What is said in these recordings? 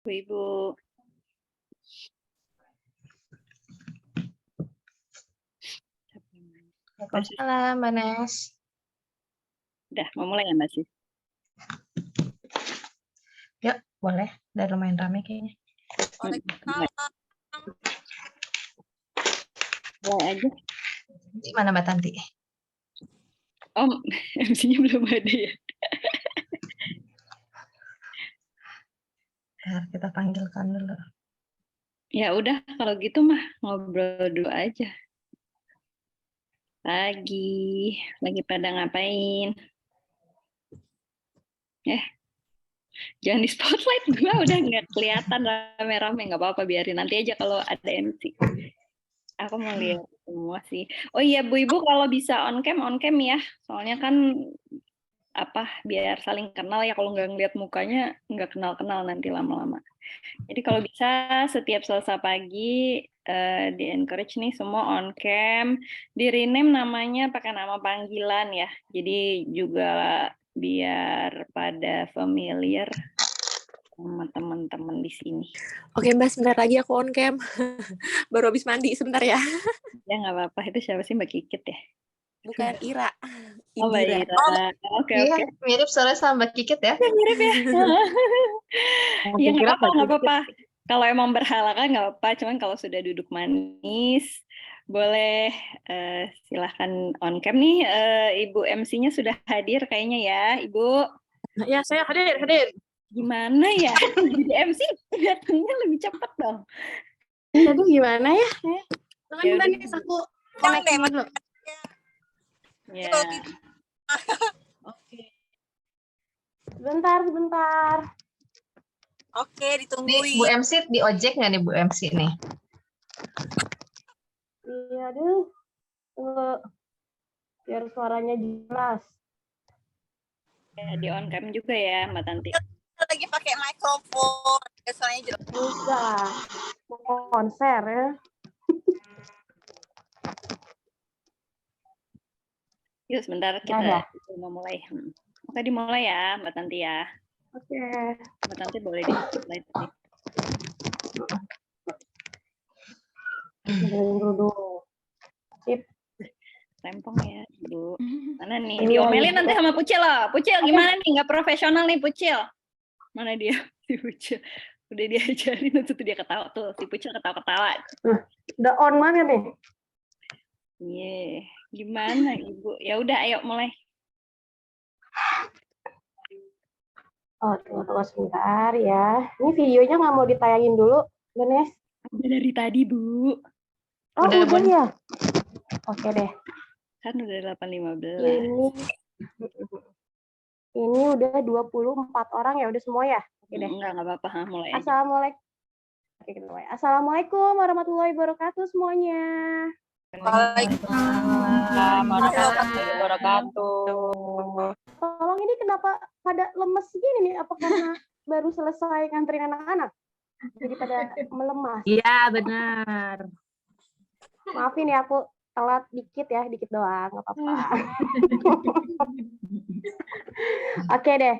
Ibu. Waalaikumsalam, Mbak Nes. Udah, mau mulai ya Mbak Sis? Yuk, boleh. Udah lumayan ramai kayaknya. Mulai aja. Gimana Mbak Tanti? Oh, MC-nya belum ada ya? Ntar kita panggilkan dulu. Ya udah, kalau gitu mah ngobrol dulu aja. Lagi pada ngapain? Jangan di spotlight, gue udah nggak kelihatan rame-rame, nggak apa-apa, biarin nanti aja kalau ada MC. Aku mau lihat semua sih. Oh iya Bu Ibu, kalau bisa on cam ya. Soalnya kan biar saling kenal ya, kalau nggak ngeliat mukanya nggak kenal-kenal nanti lama-lama. Jadi kalau bisa setiap Selasa pagi di encourage nih semua on cam, di rename namanya pakai nama panggilan ya. Jadi juga biar pada familiar sama teman-teman di sini. Oke Mbak, sebentar lagi aku on cam. Baru habis mandi, sebentar ya. Ya nggak apa-apa, itu siapa sih Mbak Kikit ya? Bukan Ira. Oh Mbak Indira. Ira. Oke. Mirip soalnya sama Mbak Kikit ya. Mirip ya. Ya nggak apa-apa. Kalau emang berhalangan nggak apa-apa, cuman kalau sudah duduk manis, boleh silahkan on cam nih. Ibu MC-nya sudah hadir kayaknya ya, Ibu. Ya, saya hadir. Gimana ya? Jadi MC datangnya lebih cepat dong. Aduh, gimana ya? Ya Teman-teman, aku connect dulu. Ya. Oke. Sebentar. Oke, ditungguin. Nih, Bu MC di ojek nggak nih Bu MC nih? Iya, aduh. Tunggu. Biar suaranya jelas. Ya, di on cam juga ya, Mbak Tanti. Lagi pakai mikrofon, suaranya jelas. Enggak. Mau konser ya. Yuk sebentar kita mau mulai. Oke, dimulai ya Mbak Tanti ya. Oke. Mbak Tanti boleh dimulai tadi. Dulu. Sip. Rempong ya, Bu. Mana nih? Diomelin nanti sama Pucil loh. Pucil gimana nih? Nggak profesional nih Pucil. Mana dia? Si Pucil. Udah diajarin tuh dia ketawa tuh. Si Pucil ketawa-ketawa. Udah on mana nih? Iya. Gimana Ibu? Ya udah ayo mulai. Oh, tunggu sebentar ya. Ini videonya nggak mau ditayangin dulu, Ganes? Udah dari tadi, Bu. Oh, udah ya? Oke deh. Kan udah 8.15. Ini udah 24 orang ya, udah semua ya? Oke deh. Enggak apa-apa, mulai aja. Assalamualaikum. Oke, kita mulai. Assalamualaikum warahmatullahi wabarakatuh semuanya. Waalaikumsalam warahmatullahi wabarakatuh. Tolong ini kenapa pada lemes gini nih? Apa karena baru selesai nganterin anak-anak? Jadi pada melemas. Iya, benar. Maafin ya, aku telat dikit ya, dikit doang, nggak apa-apa. Oke deh.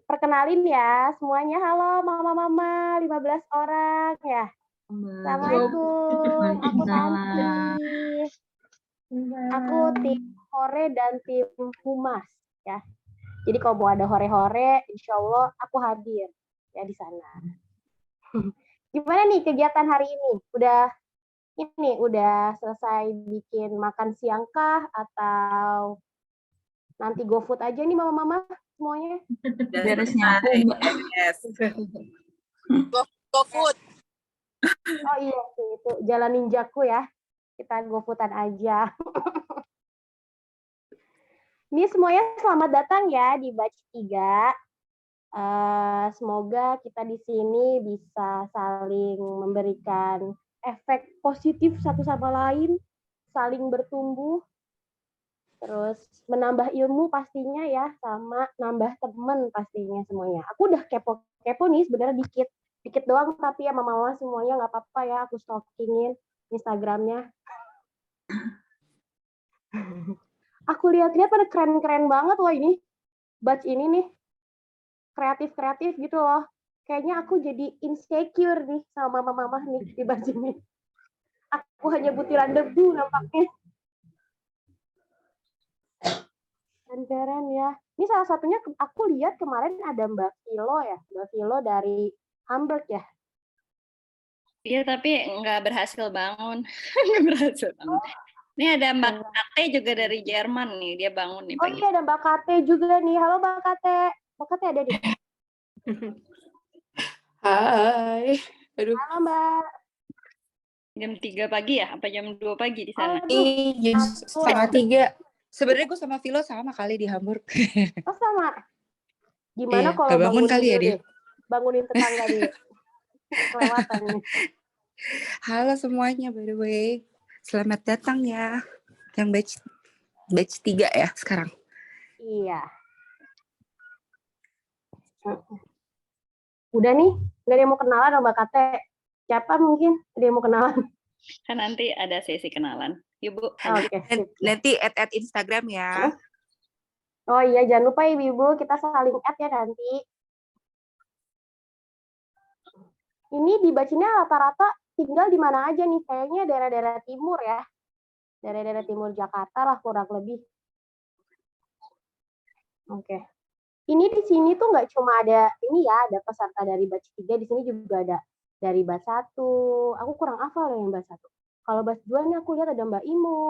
Perkenalin ya semuanya. Halo mama-mama, 15 orang ya. Assalamualaikum. Aku Tanti. Aku tim hore dan tim humas ya. Jadi kalau mau ada hore-hore, insya Allah aku hadir ya di sana. Gimana nih kegiatan hari ini? Udah selesai bikin makan siang kah atau nanti GoFood aja nih mama-mama semuanya? Beres nyambung. Yes. GoFood. Oh iya sih, itu jalan ninjaku ya. Kita GoFoodan aja. Ini semuanya selamat datang ya di batch 3. Semoga kita di sini bisa saling memberikan efek positif satu sama lain, saling bertumbuh, terus menambah ilmu pastinya ya, sama nambah teman pastinya semuanya. Aku udah kepo nih sebenarnya dikit doang, tapi ya mama-mama semuanya nggak apa-apa ya, aku stalkingin Instagramnya. Aku lihat-lihat pada keren-keren banget loh ini, batch ini nih, kreatif gitu loh. kayaknya aku jadi insecure nih sama mama-mama nih di baju ini. Aku hanya butiran debu nampaknya. Keren ya. Ini salah satunya aku lihat kemarin ada Mbak Vilo ya. Mbak Vilo dari Hamburg ya. Iya, tapi nggak berhasil bangun. Nggak berhasil bangun. Ini ada Mbak Kate juga dari Jerman nih, dia bangun nih Oh pagi. iya, ada Mbak Kate juga nih. Halo Mbak Kate. Mbak Kate ada di. Hai. Aduh. Halo Mbak. Jam 3 pagi ya? Apa jam 2 pagi di sana? Aduh, Jam setengah 3. Sebenarnya gue sama Vilo sama kali di Hamburg. oh sama. Gimana Iya, kalau nggak bangun bangunin kali ya dulu dia? deh? Bangunin tetangga deh. Kelewatan nih. Halo semuanya, by the way. Selamat datang ya. Yang batch 3 ya sekarang. Iya. Udah nih, nggak ada yang mau kenalan sama Mbak Kate. Siapa mungkin? Ada yang mau kenalan? Kan nanti ada sesi kenalan. Yuk Bu, Oke, sip. Nanti add Instagram ya. Oh iya, jangan lupa Ibu, kita saling add ya nanti. Ini di Bacinya rata-rata tinggal di mana aja nih? Kayaknya daerah-daerah timur ya. Daerah-daerah timur Jakarta lah kurang lebih. Oke. Ini di sini tuh nggak cuma ada ini ya, ada peserta dari batch 3, di sini juga ada dari batch 1. Aku kurang hafal yang batch 1. Kalau batch 2 nih aku lihat ada Mbak Imo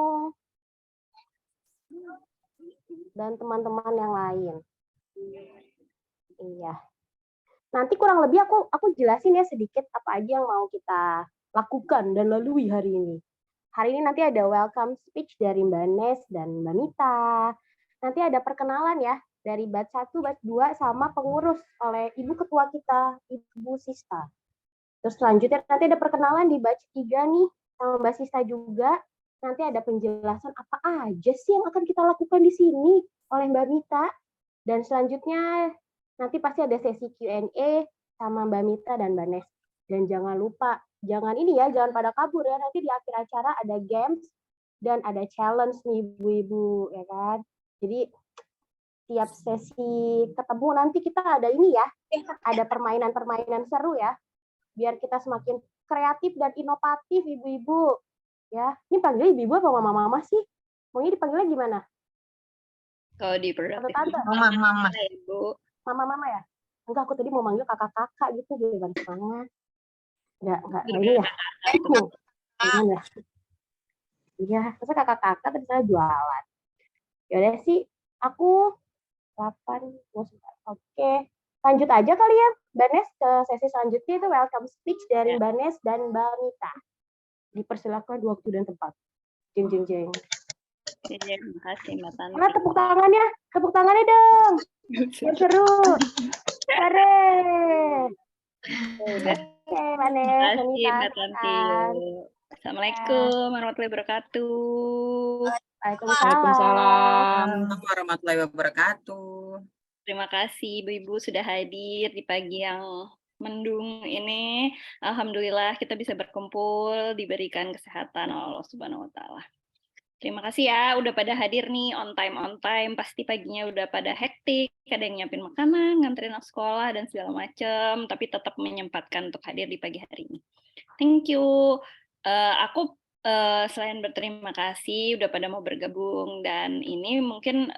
dan teman-teman yang lain. Iya. Nanti kurang lebih aku jelasin ya sedikit apa aja yang mau kita lakukan dan lalui hari ini. Hari ini nanti ada welcome speech dari Mbak Nes dan Mbak Mita. Nanti ada perkenalan ya dari batch 1, batch 2 sama pengurus oleh Ibu Ketua kita, Ibu Sista. Terus selanjutnya nanti ada perkenalan di batch 3 nih sama Mbak Sista juga. Nanti ada penjelasan apa aja sih yang akan kita lakukan di sini oleh Mbak Mita. Dan selanjutnya nanti pasti ada sesi Q&A sama Mbak Mita dan Mbak Nes. Dan jangan lupa, jangan pada kabur ya. Nanti di akhir acara ada games dan ada challenge nih ibu-ibu, ya kan. Jadi tiap sesi ketemu nanti kita ada ini ya, ada permainan-permainan seru ya. Biar kita semakin kreatif dan inovatif ibu-ibu. Ya, ini panggilnya ibu-ibu apa mama-mama sih? Maunya dipanggilnya gimana? kalau di produktif Tante? Mama. Bu. Mama-mama ya? Enggak, aku tadi mau manggil kakak-kakak gitu di depan semangat. Enggak ini ya. Gimana? Iya, masa kakak-kakak tadi saya jualan. Yaudah sih, aku 8. Oke, lanjut aja kali ya, Mbak Nes, ke sesi selanjutnya itu welcome speech dari Mbak Nes dan Mbak Mita. Dipersilakan waktu dan tempat. Jeng, jeng, jeng. Iya, makasih Mbak Tanti. Mana tepuk tangannya dong. Biar seru. Hore. Udah. Oke, Mbak Nes, Terima Mbak kasih Mita. Mbak Tanti. Assalamualaikum warahmatullahi wabarakatuh. Waalaikumsalam. Warahmatullahi wabarakatuh. Terima kasih Ibu-Ibu sudah hadir di pagi yang mendung ini. Alhamdulillah kita bisa berkumpul, diberikan kesehatan Allah Subhanahu wa taala. Terima kasih ya udah pada hadir nih on time. Pasti paginya udah pada hektik, ada yang nyiapin makanan, nganterin anak sekolah dan segala macam, tapi tetap menyempatkan untuk hadir di pagi hari ini. Thank you. Aku selain berterima kasih udah pada mau bergabung dan ini mungkin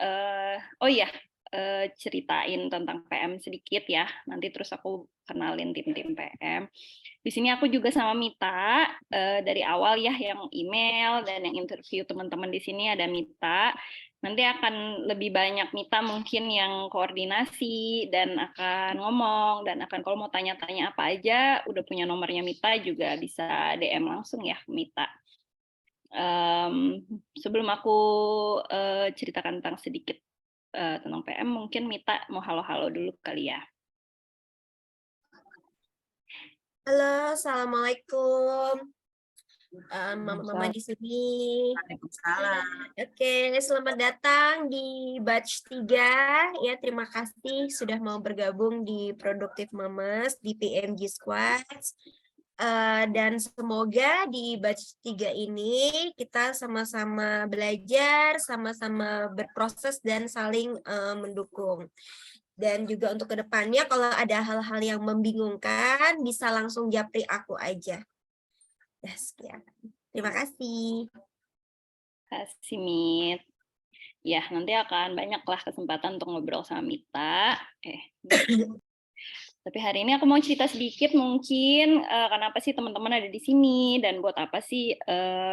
ceritain tentang PM sedikit ya. Nanti terus aku kenalin tim-tim PM. Di sini aku juga sama Mita dari awal ya yang email dan yang interview teman-teman di sini ada Mita. Nanti akan lebih banyak Mita mungkin yang koordinasi dan akan ngomong dan akan kalau mau tanya-tanya apa aja udah punya nomornya Mita juga bisa DM langsung ya Mita. Sebelum aku ceritakan tentang sedikit tentang PM, mungkin Mita mau halo-halo dulu kali ya. Halo, assalamualaikum. Mama di sini. Waalaikumsalam. Oke, selamat datang di batch 3. Ya, terima kasih sudah mau bergabung di Produktif Mamas di PMG Squads. Dan semoga di batch 3 ini kita sama-sama belajar, sama-sama berproses dan saling mendukung. Dan juga untuk kedepannya kalau ada hal-hal yang membingungkan, bisa langsung japri aku aja. Ya, sekian. Terima kasih. Kasih Mit. Ya, nanti akan banyaklah kesempatan untuk ngobrol sama Mita. Tapi hari ini aku mau cerita sedikit mungkin kenapa sih teman-teman ada di sini dan buat apa sih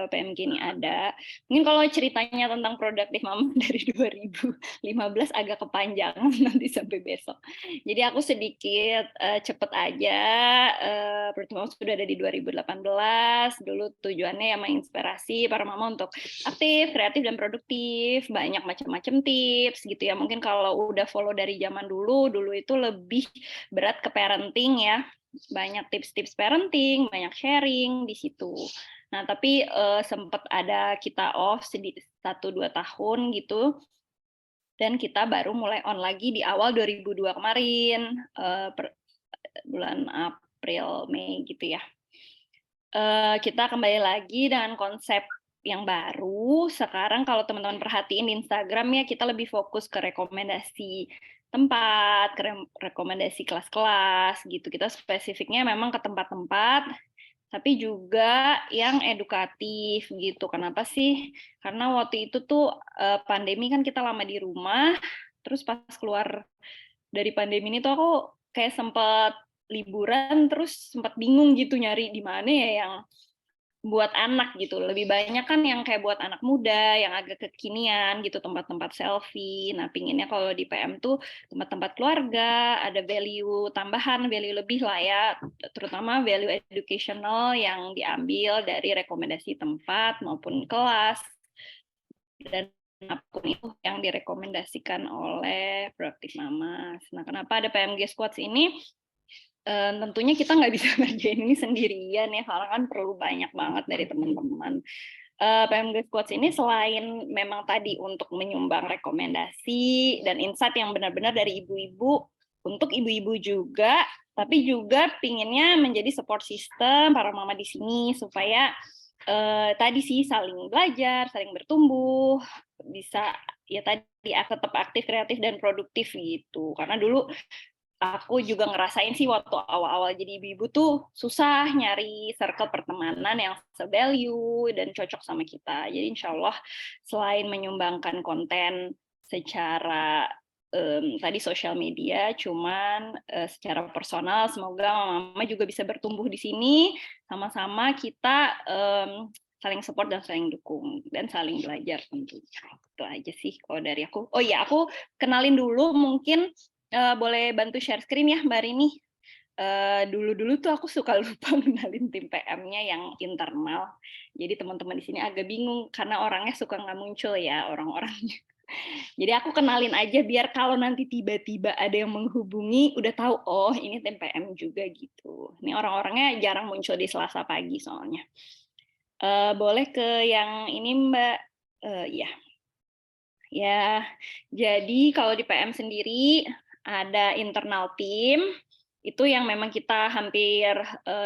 PMG ini ada. Mungkin kalau ceritanya tentang Productive Mama dari 2015 agak kepanjangan nanti sampai besok. Jadi aku sedikit cepet aja. Productive Mama sudah ada di 2018. Dulu tujuannya ya menginspirasi para mama untuk aktif, kreatif, dan produktif. Banyak macam-macam tips gitu ya. Mungkin kalau udah follow dari zaman dulu itu lebih berat ke parenting ya, banyak tips-tips parenting, banyak sharing di situ. Nah tapi sempat ada kita off 1-2 tahun gitu, dan kita baru mulai on lagi di awal 2002 kemarin, bulan April Mei gitu ya. Kita kembali lagi dengan konsep yang baru. Sekarang kalau teman-teman perhatiin di Instagram ya, kita lebih fokus ke rekomendasi tempat, rekomendasi kelas-kelas gitu. Kita spesifiknya memang ke tempat-tempat, tapi juga yang edukatif gitu. Kenapa sih? Karena waktu itu tuh pandemi kan kita lama di rumah, terus pas keluar dari pandemi ini tuh aku kayak sempat liburan, terus sempat bingung gitu nyari di mana ya yang buat anak gitu. Lebih banyak kan yang kayak buat anak muda, yang agak kekinian gitu, tempat-tempat selfie. Nah, pinginnya kalau di PM tuh tempat-tempat keluarga, ada value tambahan, value lebih lah ya, terutama value educational yang diambil dari rekomendasi tempat maupun kelas, dan apapun itu yang direkomendasikan oleh Productive Mamas. Nah, kenapa ada PMG Squads ini? Tentunya kita nggak bisa ngerjain ini sendirian ya, karena kan perlu banyak banget dari teman-teman. PMG Squads ini selain memang tadi untuk menyumbang rekomendasi dan insight yang benar-benar dari ibu-ibu, untuk ibu-ibu juga, tapi juga pinginnya menjadi support system para mama di sini, supaya tadi sih saling belajar, saling bertumbuh, bisa ya tadi tetap aktif, kreatif, dan produktif gitu. Karena dulu aku juga ngerasain sih waktu awal-awal jadi ibu-ibu tuh susah nyari circle pertemanan yang se-value dan cocok sama kita. Jadi insya Allah selain menyumbangkan konten secara tadi sosial media, cuman secara personal semoga mama juga bisa bertumbuh di sini, sama-sama kita saling support dan saling dukung dan saling belajar tentunya. Itu aja sih kalau dari aku. Oh iya, aku kenalin dulu mungkin. Boleh bantu share screen ya Mbak Rini. Dulu-dulu tuh aku suka lupa kenalin tim PM-nya yang internal. Jadi teman-teman di sini agak bingung karena orangnya suka nggak muncul ya orang-orangnya. Jadi aku kenalin aja biar kalau nanti tiba-tiba ada yang menghubungi udah tahu oh ini tim PM juga gitu. Ini orang-orangnya jarang muncul di Selasa pagi soalnya. Boleh ke yang ini Mbak. Ya. Ya, jadi kalau di PM sendiri ada internal team, itu yang memang kita hampir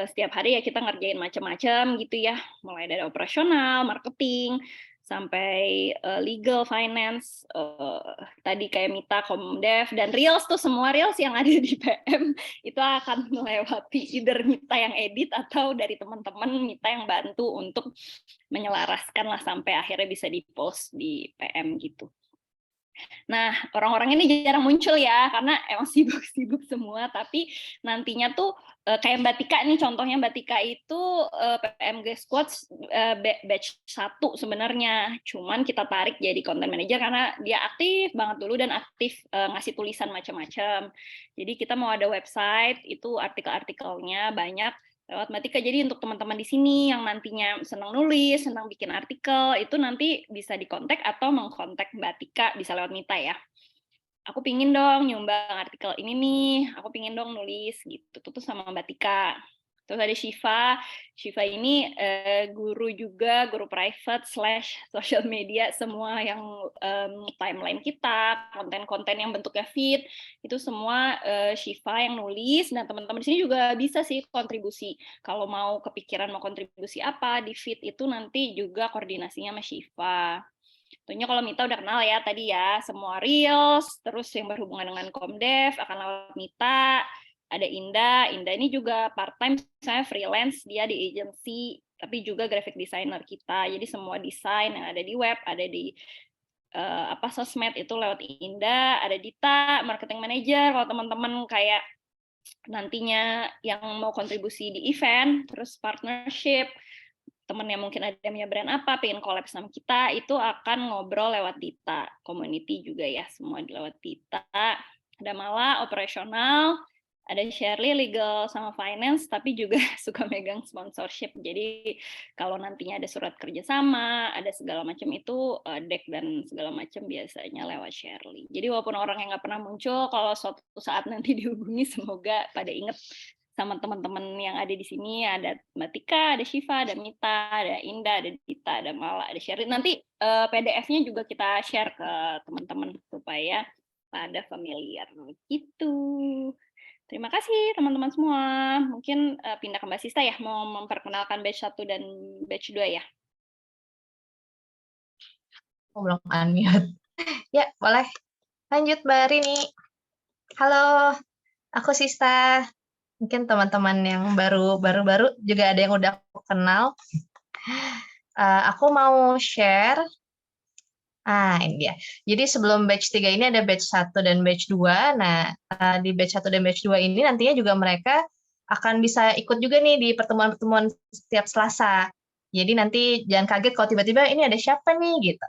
setiap hari ya kita ngerjain macam-macam gitu ya, mulai dari operasional, marketing, sampai legal, finance, tadi kayak Mita, Komdev, dan Reels tuh semua Reels yang ada di PM itu akan melewati either Mita yang edit atau dari teman-teman Mita yang bantu untuk menyelaraskan lah sampai akhirnya bisa di-post di PM gitu. Nah, orang-orang ini jarang muncul ya, karena emang sibuk-sibuk semua, tapi nantinya tuh kayak Mbak Tika nih, contohnya Mbak Tika itu PMG Squads batch 1 sebenarnya, cuman kita tarik jadi content manager karena dia aktif banget dulu dan aktif ngasih tulisan macam-macam. Jadi kita mau ada website, itu artikel-artikelnya banyak, lewat Mbak Tika. Jadi untuk teman-teman di sini yang nantinya senang nulis, senang bikin artikel, itu nanti bisa dikontak atau mengkontak Mbak Tika, bisa lewat Mita ya. Aku pingin dong nyumbang artikel ini nih, aku pingin dong nulis gitu, tuh sama Mbak Tika. Terus ada Shiva ini guru juga, guru private / social media, semua yang timeline kita, konten-konten yang bentuknya feed, itu semua Shiva yang nulis, dan teman-teman di sini juga bisa sih kontribusi. Kalau mau kepikiran mau kontribusi apa di feed itu nanti juga koordinasinya sama Shiva. Tentunya kalau Mita udah kenal ya tadi ya, semua Reels, terus yang berhubungan dengan Komdev akan lewat Mita. Ada Indah ini juga part-time, misalnya freelance, dia di agency, tapi juga graphic designer kita. Jadi semua desain yang ada di web, ada di sosmed itu lewat Indah. Ada Dita, marketing manager, kalau teman-teman kayak nantinya yang mau kontribusi di event, terus partnership, temen yang mungkin ada punya brand apa, pengen collab sama kita, itu akan ngobrol lewat Dita. Community juga ya, semua lewat Dita. Ada Mala, operasional, ada Shirley, legal sama finance, tapi juga suka megang sponsorship. Jadi kalau nantinya ada surat kerjasama, ada segala macam itu, deck dan segala macam biasanya lewat Shirley. Jadi walaupun orang yang nggak pernah muncul, kalau suatu saat nanti dihubungi, semoga pada inget sama teman-teman yang ada di sini, ada Mbak Tika, ada Shiva, ada Mita, ada Indah, ada Dita, ada Mala, ada Sherry. Nanti PDF-nya juga kita share ke teman-teman supaya pada familiar gitu. Terima kasih teman-teman semua. Mungkin pindah ke Mbak Sista ya, mau memperkenalkan batch 1 dan batch 2 ya. Oh, belum unmute. Ya, boleh. Lanjut Mbak Rini. Halo, aku Sista. Mungkin teman-teman yang baru juga ada yang udah aku kenal. Aku mau share. Ini dia. Jadi sebelum batch 3 ini ada batch 1 dan batch 2. Nah, di batch 1 dan batch 2 ini nantinya juga mereka akan bisa ikut juga nih di pertemuan-pertemuan setiap Selasa. Jadi nanti jangan kaget kalau tiba-tiba ini ada siapa nih gitu.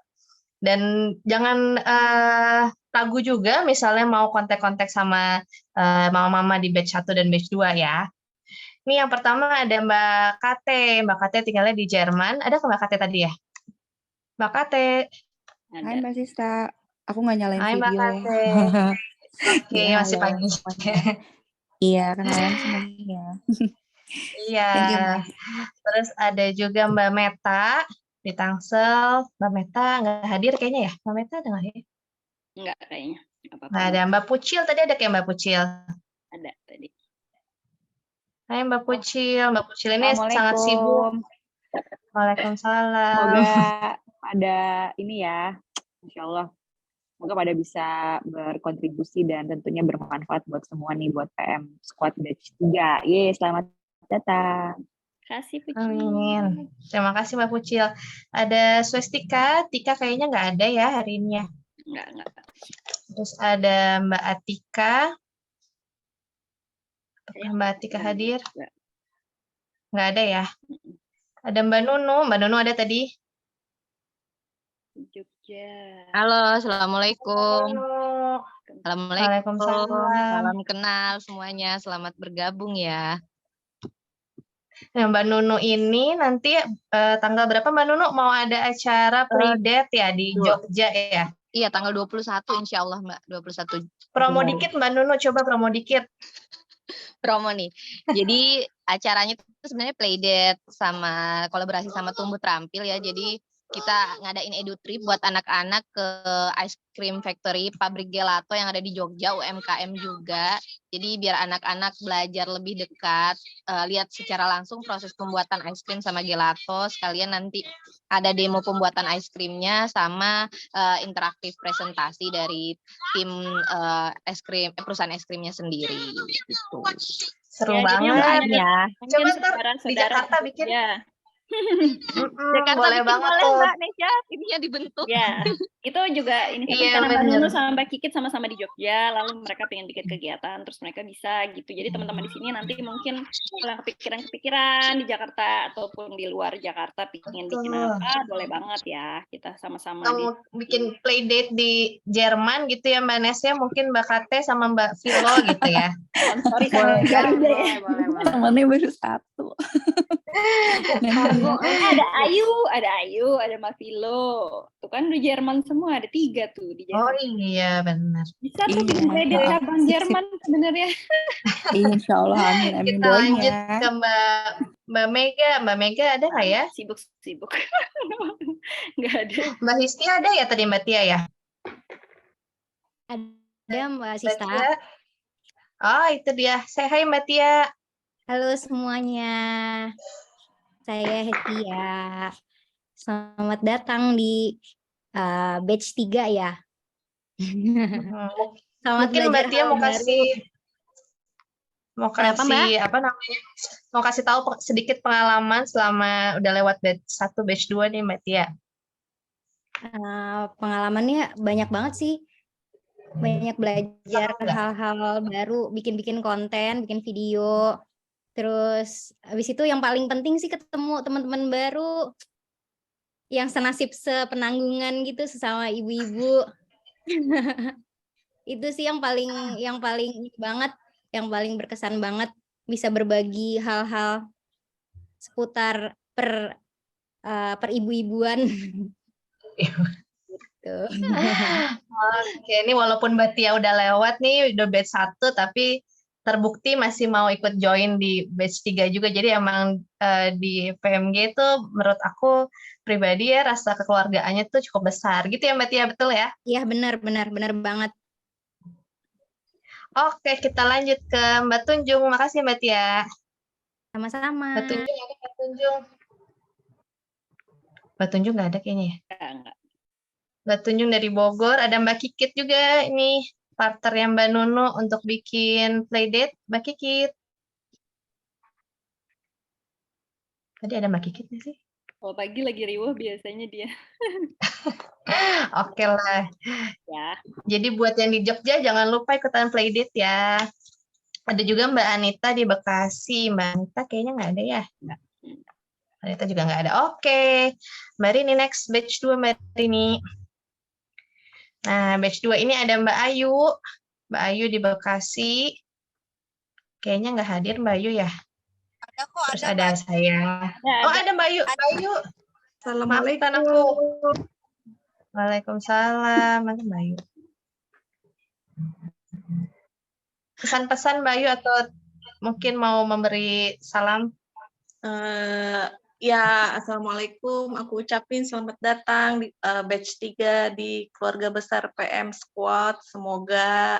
Dan jangan ragu juga misalnya mau kontak-kontak sama mama-mama di batch 1 dan batch 2 ya. Ini yang pertama ada Mbak Kate. Mbak Kate tinggalnya di Jerman. Ada ke Mbak Kate tadi ya? Mbak Kate. Hai Mbak Sista, aku nggak nyalain Hai Mbak video ya. Kate. Oke, Iya, masih halo pagi. semuanya. Iya, kenalan semuanya. Iya. Thank you, Mbak. Terus ada juga Mbak Meta di Tangsel. Mbak Meta nggak hadir kayaknya ya? Mbak Meta ada nggak ya? Enggak kayaknya. Nggak apa-apa. Nggak ada. Mbak Pucil tadi ada kayak Mbak Pucil. Ada tadi. Hai Mbak Pucil. Mbak Pucil ini sangat Assalamualaikum. sibuk. Waalaikumsalam. Semoga pada ini ya, Insya Allah, semoga pada bisa berkontribusi dan tentunya bermanfaat buat semua nih, buat PM Squad Batch 3. Yeay, selamat datang. Kasih Puci. Amin. Terima kasih Mbak Pucil. Ada Swestika. Tika kayaknya nggak ada ya hari ini ya. Enggak. Terus ada Mbak Atika. Apakah Mbak Atika hadir? Nggak ada ya. Ada Mbak Nunu. Mbak Nunu ada tadi. Jogja. Halo, assalamualaikum. Halo. Assalamualaikum. Waalaikumsalam. Salam kenal semuanya. Selamat bergabung ya. Nah, Mbak Nunu ini nanti tanggal berapa Mbak Nunu mau ada acara playdate ya di Jogja ya? Iya, tanggal 21 insya Allah Mbak. 21 Promo Juli. dikit Mbak Nunu, coba promo dikit. Promo nih. Jadi acaranya itu sebenarnya playdate sama kolaborasi sama Tumbuh Terampil ya. Jadi kita ngadain edu trip buat anak-anak ke Ice Cream Factory pabrik gelato yang ada di Jogja, UMKM juga. Jadi biar anak-anak belajar lebih dekat, lihat secara langsung proses pembuatan ice cream sama gelato. Sekalian nanti ada demo pembuatan ice creamnya sama interaktif presentasi dari tim perusahaan es krimnya sendiri. Gitu. Seru Ya, jadi banget. Ya. Coba Mungkin ntar di Jakarta bikin. Ya. Jakarta boleh bikin banget boleh tuh. Mbak Nesya, ininya dibentuk. Ya, itu juga ini kan Iya, karena Mbak bener. Nunu sama Mbak Kikit sama-sama di Jogja, lalu mereka pengen bikin kegiatan, terus mereka bisa gitu. Jadi teman-teman di sini nanti mungkin kalau kepikiran di Jakarta ataupun di luar Jakarta pengen bikin Betul. apa, boleh banget ya. Kita sama-sama di Mau bikin playdate di Jerman gitu ya Mbak Nesya, mungkin Mbak Kate sama Mbak Vilo gitu ya. sponsori sama Boleh, Garuda ya. Temennya baru satu. Ada Ayu, ada Mavilo. Tuh kan di Jerman semua, ada 3 tuh di Oh Jerman. iya benar. Bisa tuh Iya, bikin playdate maaf. cabang Jerman sebenarnya. Insya Allah, amin Kita lanjut doanya. ke Mbak Mega. Mbak Mega ada nggak ya? Sibuk. Nggak ada. Mbak Histi ada ya tadi Mbak Tia ya? Ada Mbak Mbak Sista. Tia. Oh itu dia. Say hi Mbak Tia. Halo semuanya. Saya Hetia. Selamat datang di batch 3 ya. Selamat Mungkin belajar Mbak Tia hal mau baru. kasih Kenapa, Mbak? apa namanya? Mau kasih tahu sedikit pengalaman selama udah lewat batch 1, batch 2 nih Mbak Tia. Pengalamannya banyak banget sih. Banyak belajar Seru nggak? hal-hal baru, bikin konten, bikin video. Terus habis itu yang paling penting sih ketemu teman-teman baru yang senasib sepenanggungan gitu sesama ibu-ibu. Itu sih yang paling ini banget, yang paling berkesan banget, bisa berbagi hal-hal seputar peribu-ibuan. Gitu. Oke, ini walaupun Mbak Tia udah lewat nih, udah batch 1, tapi terbukti masih mau ikut join di batch 3 juga. Jadi emang di PMG itu menurut aku pribadi ya rasa kekeluargaannya tuh cukup besar. Gitu ya Mbak Tia, betul ya? Iya benar banget. Oke, kita lanjut ke Mbak Tunjung. Makasih Mbak Tia. Sama-sama. Mbak Tunjung ada Mbak Tunjung? Mbak Tunjung nggak ada kayaknya ya? Enggak. Mbak Tunjung dari Bogor, ada Mbak Kikit juga ini partner yang Mbak Nunu untuk bikin playdate. Mbak Kikit. Tadi ada Mbak Kikit nggak sih? Kalau pagi lagi riuh biasanya dia. Oke lah. Ya. Jadi buat yang di Jogja jangan lupa ikutan playdate ya. Ada juga Mbak Anita di Bekasi. Mbak Anita kayaknya nggak ada ya? Mbak Anita juga nggak ada. Oke. Mbak Rini next, batch 2 Mbak Rini. Nah, batch 2 ini ada Mbak Ayu. Mbak Ayu di Bekasi. Kayaknya nggak hadir Mbak Ayu ya? Ada kok, Terus ada saya. Ya, Oh, ada Mbak Ayu. Mbak Ayu. Maafkan aku. Waalaikumsalam. Mana Mbak Ayu? Pesan-pesan Mbak Ayu atau mungkin mau memberi salam? Ya, Assalamualaikum. Aku ucapin selamat datang di batch 3 di keluarga besar PM Squad. Semoga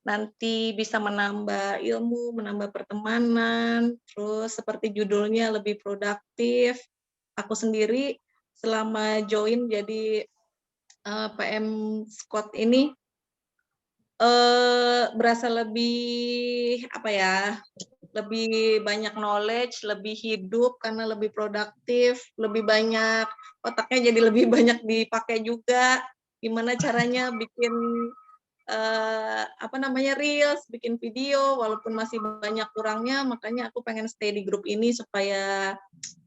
nanti bisa menambah ilmu, menambah pertemanan, terus seperti judulnya lebih produktif. Aku sendiri selama join jadi PM Squad ini berasa lebih lebih banyak knowledge, lebih hidup karena lebih produktif, lebih banyak otaknya jadi lebih banyak dipakai juga. Gimana caranya bikin reels, bikin video, walaupun masih banyak kurangnya, makanya aku pengen stay di grup ini supaya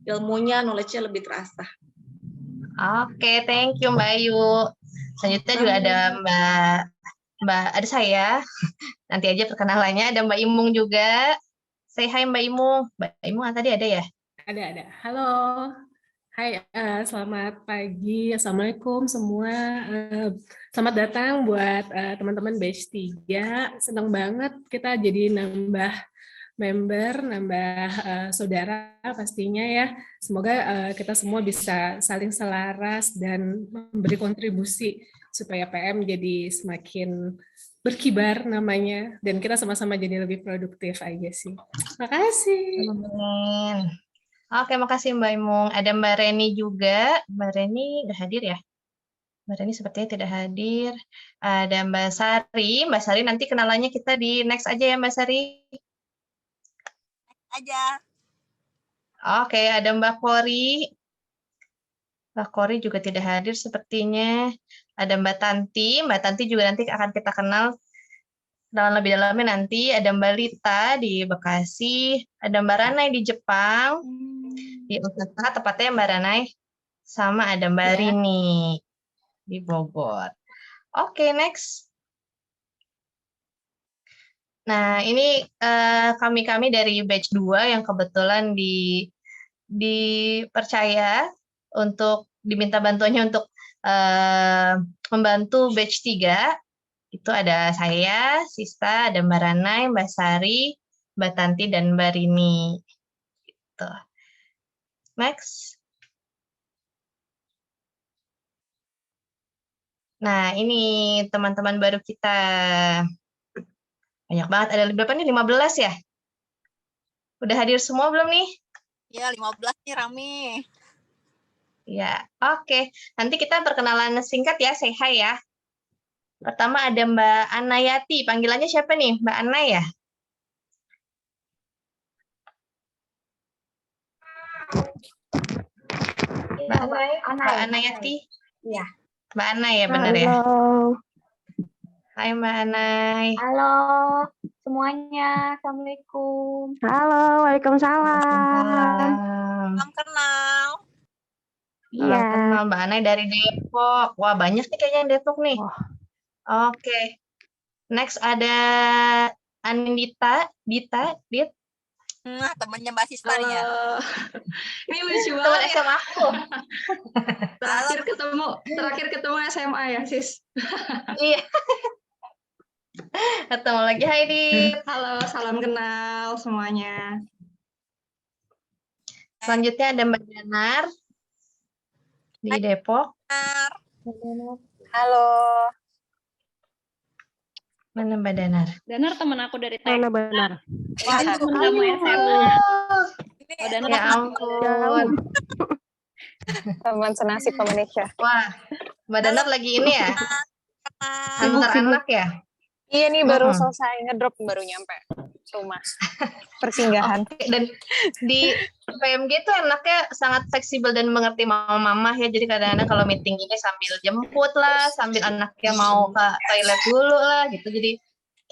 ilmunya, knowledge-nya lebih terasa. Oke, thank you Mbak Ayu. Selanjutnya juga ada ada saya. Nanti aja perkenalannya. Ada Mbak Imung juga. Say hi Mbak Imung. Mbak Imung tadi ada ya? Ada. Halo. Hai, selamat pagi. Assalamualaikum semua. Selamat datang buat teman-teman batch 3. Senang banget kita jadi nambah member, nambah saudara pastinya ya. Semoga kita semua bisa saling selaras dan memberi kontribusi supaya PM jadi semakin berkibar namanya dan kita sama-sama jadi lebih produktif aja sih. Makasih. Amin. Oke, makasih Mbak Imung. Ada Mbak Reni juga. Mbak Reni udah hadir ya? Mbak Reni sepertinya tidak hadir. Ada Mbak Sari. Mbak Sari nanti kenalannya kita di next aja ya Mbak Sari. Aja. Oke, ada Mbak Kori. Mbak Kori juga tidak hadir sepertinya. Ada Mbak Tanti. Mbak Tanti juga nanti akan kita kenal lebih dalamnya nanti. Ada Mbak Lita di Bekasi. Ada Mbak Ranai di Jepang. Di Osaka, tepatnya Mbak Ranai. Sama ada Mbak Rini di Bogor. Oke, next. Nah, ini kami dari batch 2 yang kebetulan dipercaya untuk diminta bantuannya untuk membantu batch 3. Itu ada saya, Sista, ada Mbak Ranai, Mbak Sari, Mbak Tanti, dan Mbak Rini. Gitu. Next. Nah, ini teman-teman baru kita. Banyak banget. Ada berapa nih? 15 ya? Udah hadir semua belum nih? Ya, 15 nih rame. Ya, oke. Nanti kita perkenalan singkat ya, say hi ya. Pertama ada Mbak Anayati. Panggilannya siapa nih? Mbak Ana ya? Mbak Anayati. Iya. Mbak Ana ya, benar ya? Halo. Hai Mbak Anay. Halo semuanya, Assalamualaikum. Halo, Waalaikumsalam. Salam kenal. Iya. kenal Mbak Anay dari Depok. Wah, banyak nih kayaknya yang Depok nih. Oke. Next ada Anindita, Dit. Temennya Mbak Sista nih ya. Ini lucu Teman banget ya. SMA aku. Terakhir ketemu SMA ya, Sis. Iya. Ketemu lagi, hai Dit. Halo, salam kenal semuanya. Selanjutnya ada Mbak Danar di Depok. Halo. Mana Mbak Danar? Danar temen aku dari TK. Mana benar? Wah, temen kamu SMA. Oh, Danar Ya ampun. Teman senasib Indonesia. Wah, Mbak Danar lagi ini ya? Antar anak ya? Iya nih baru selesai ngedrop, baru nyampe rumah persinggahan. Oke, dan di PMG tuh anaknya sangat fleksibel dan mengerti mama ya. Jadi kadang-kadang kalau meeting ini sambil jemput lah, sambil anaknya mau ke toilet dulu lah gitu. Jadi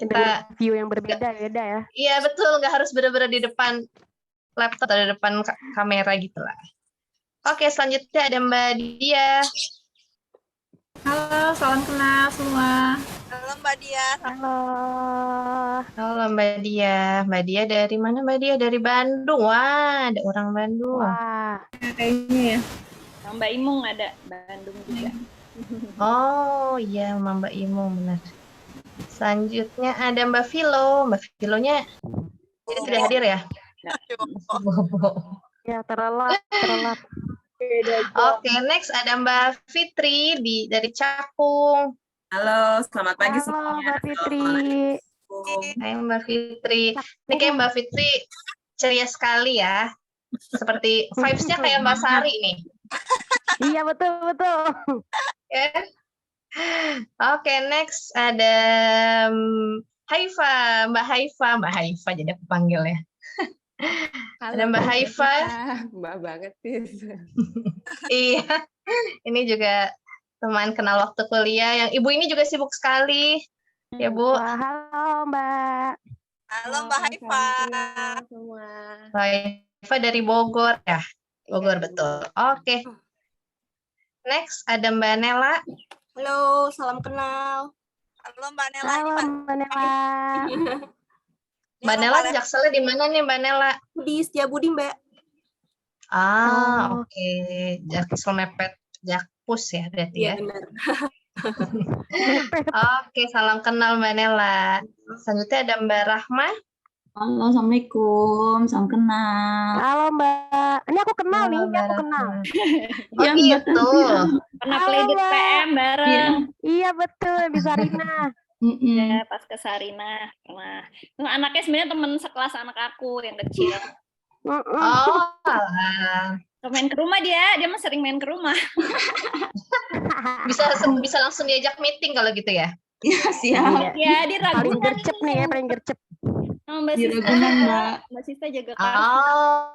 kita view yang berbeda-beda ya. iya betul, nggak harus benar-benar di depan laptop atau di depan kamera gitu lah. Oke, selanjutnya ada Mbak Dia. Halo, salam kenal semua. Halo Mbak Dia. Halo. Halo Mbak Dia. Mbak Dia dari mana Mbak Dia? Dari Bandung. Wah, ada orang Bandung. Wah. Kayaknya ya. Mbak Imung ada Bandung juga. Oh iya, Mbak Imung benar. Selanjutnya ada Mbak Vilo. Mbak Vilonya tidak hadir ya? Ya, terlelap. Oke, next ada Mbak Fitri dari Cakung. Halo, selamat pagi Halo, semuanya. Mbak Fitri. Hai Mbak Fitri. Ini kayak Mbak Fitri ceria sekali ya. Seperti vibes-nya kayak Mbak Sari nih. Iya, betul. Ya. Oke, next ada Haifa. Mbak Haifa jadi aku panggil ya. Ada Mbak Haifa. Mbak banget sih. Iya, ini juga teman kenal waktu kuliah. Yang ibu ini juga sibuk sekali, ya Bu. Wah, halo Mbak. Halo Mbak Haifa. Semua. Mbak Haifa dari Bogor ya, Bogor betul. Oke. Next ada Mbak Nela. Halo, salam kenal. Halo Mbak Nela. Halo Mbak Nela. Mbak Nela jakselnya di mana nih Mbak Nela? Di Setiabudi, Mbak. Oke. Jaksel mepet Jakpus ya berarti ya. benar. Oke, salam kenal Mbak Nela. Selanjutnya ada Mbak Rahma. Halo, Assalamualaikum, salam kenal. Halo Mbak. Ini aku kenal nih, ini aku kenal. Oh gitu. Pernah Halo, play di Mbak. PM bareng. Iya betul, di Sarina. Ya, pas ke Sarina pernah. Tuh, anaknya sebenarnya teman sekelas anak aku yang kecil. Oh, alah. Main ke rumah dia mah sering main ke rumah. bisa langsung diajak meeting kalau gitu ya. Iya, siap. Ya, dia Paling Ragunan gercep nih ya, paling gercep. sama Mbak Di Sista. Ragunan, Mbak. Mbak Sista jaga kelas.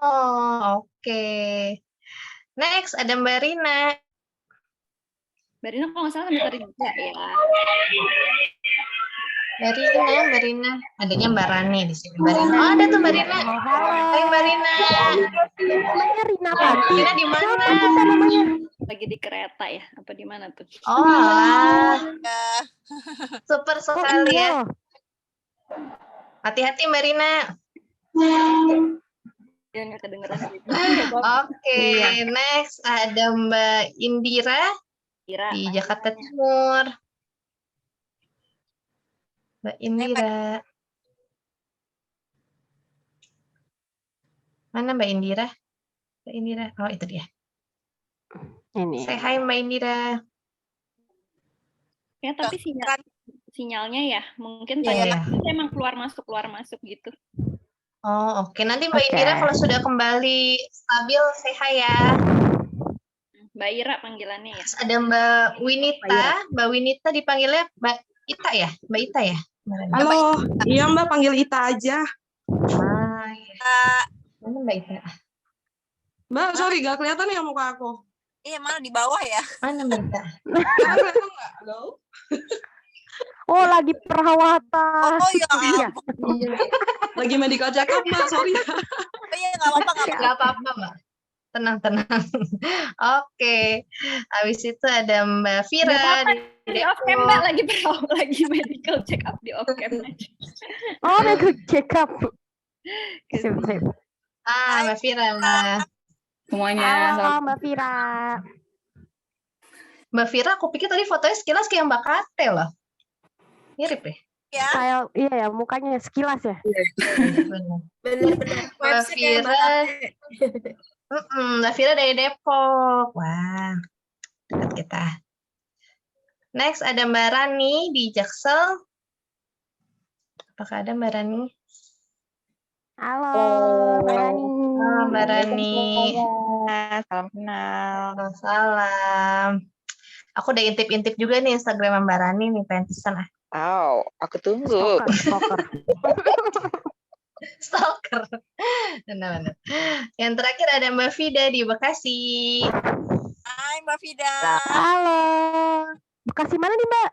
Oh, oke. Next ada Mbak Rina. Mbak Rina kalau nggak salah kan juga ya. Mbak Rina. Adanya Mbak Rani di sini. Mbak Rina. Oh, ada tuh Mbak Rina. Hai Mbak Rina. Namanya Rina Pati. Rina di mana? Lagi di kereta ya? Apa di mana tuh? Oh, alah. Super sekali ya. Hati-hati Mbak Rina. Ya nggak kedengeran. Oke, next ada Mbak Indira di Jakarta Timur. Mbak Indira. Mana Mbak Indira? Mbak Indira. Oh, itu dia. Ini. Say hi Mbak Indira. Ya, tapi sinyalnya ya mungkin Iya, tadi emang keluar masuk gitu. Oh, oke. Nanti Mbak Indira kalau sudah kembali stabil, say hi ya. Mbak Ira panggilannya ya. Ada Mbak Winita dipanggilnya Mbak Ita ya? Mbak Ita ya? Halo, iya Mbak, panggil Ita aja. Ah, iya. Mana Mbak Ita? Mbak, sorry, gak kelihatan ya muka aku. Iya, malah di bawah ya. Mana Mbak Ita? Kelihatan nggak? Halo? Oh, lagi perawatan. Oh ya Iya. Lagi medical check up, Mbak, sorry. Oh iya, nggak apa-apa, Nggak apa-apa Mbak. Tenang. Oke. Habis itu ada Mbak Vira. Nggak apa-apa, di off cam Mbak lagi medical check up di off cam aja. Oh, medical check up. Sip. Mbak Vira. Semuanya. Halo, Mbak Vira. Mbak Vira, aku pikir tadi fotonya sekilas kayak Mbak Kate loh. Mirip ya? Kayak iya ya, mukanya sekilas ya. Bener-bener. Mbak Vira. Mbak Vira dari Depok. Wah, dekat kita. Next ada Mbak Rani di Jaksel. Apakah ada Mbak Rani? Halo, Mbak Rani. Halo, Mbak Rani. Salam kenal. Salam. Aku udah intip-intip juga nih Instagram Mbak Rani nih, pengen pesan ah. Oh, aku tunggu. Stalker. Benar. Yang terakhir ada Mbak Vida di Bekasi. Hai Mbak Vida. Halo. Bekasi mana nih, Mbak?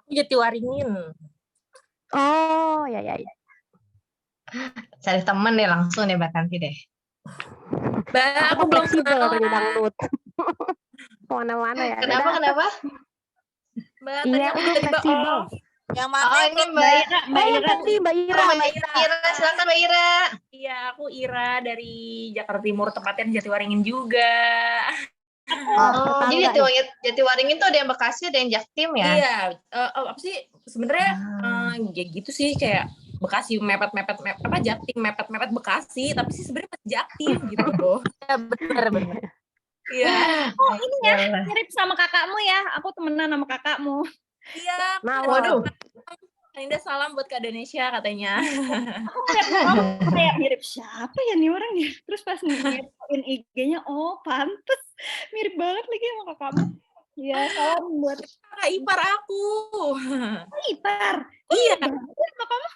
Aku Jatiwaringin. Oh, ya. Cari temen deh langsung deh Mbak Kanti deh. Mbak, aku belum fleksibel kenal. dari dangdut. Kemana-mana ya. Kenapa? Mbak, Iya, tadi aku udah tiba-tiba fleksibel. Yang mana? Oh, ini Mbak Ira. Mbak Ira. Silakan Mbak Ira. Iya, aku Ira dari Jakarta Timur, tepatnya di Jatiwaringin juga. Oh, jadi Jatiwaringin tuh ada yang Bekasi, ada yang Jaktim ya? Iya, apa sih sebenarnya ya gitu sih, kayak Bekasi mepet-mepet apa Jaktim mepet-mepet Bekasi, tapi sih sebenarnya masih Jaktim gitu loh. Ya, bener. Iya. Oh ini ya, mirip sama kakakmu ya. Aku temenan sama kakakmu. Iya. Nah, waduh. Linda salam buat Kak Indonesia katanya. Kamu kayak mirip siapa ya nih orang ya? Terus pas ngeliatin IG-nya, oh pantes. Mirip banget lagi sama kakakmu. Ya, salam buat kakak ipar aku. Ipar? Iya. Sama kamu?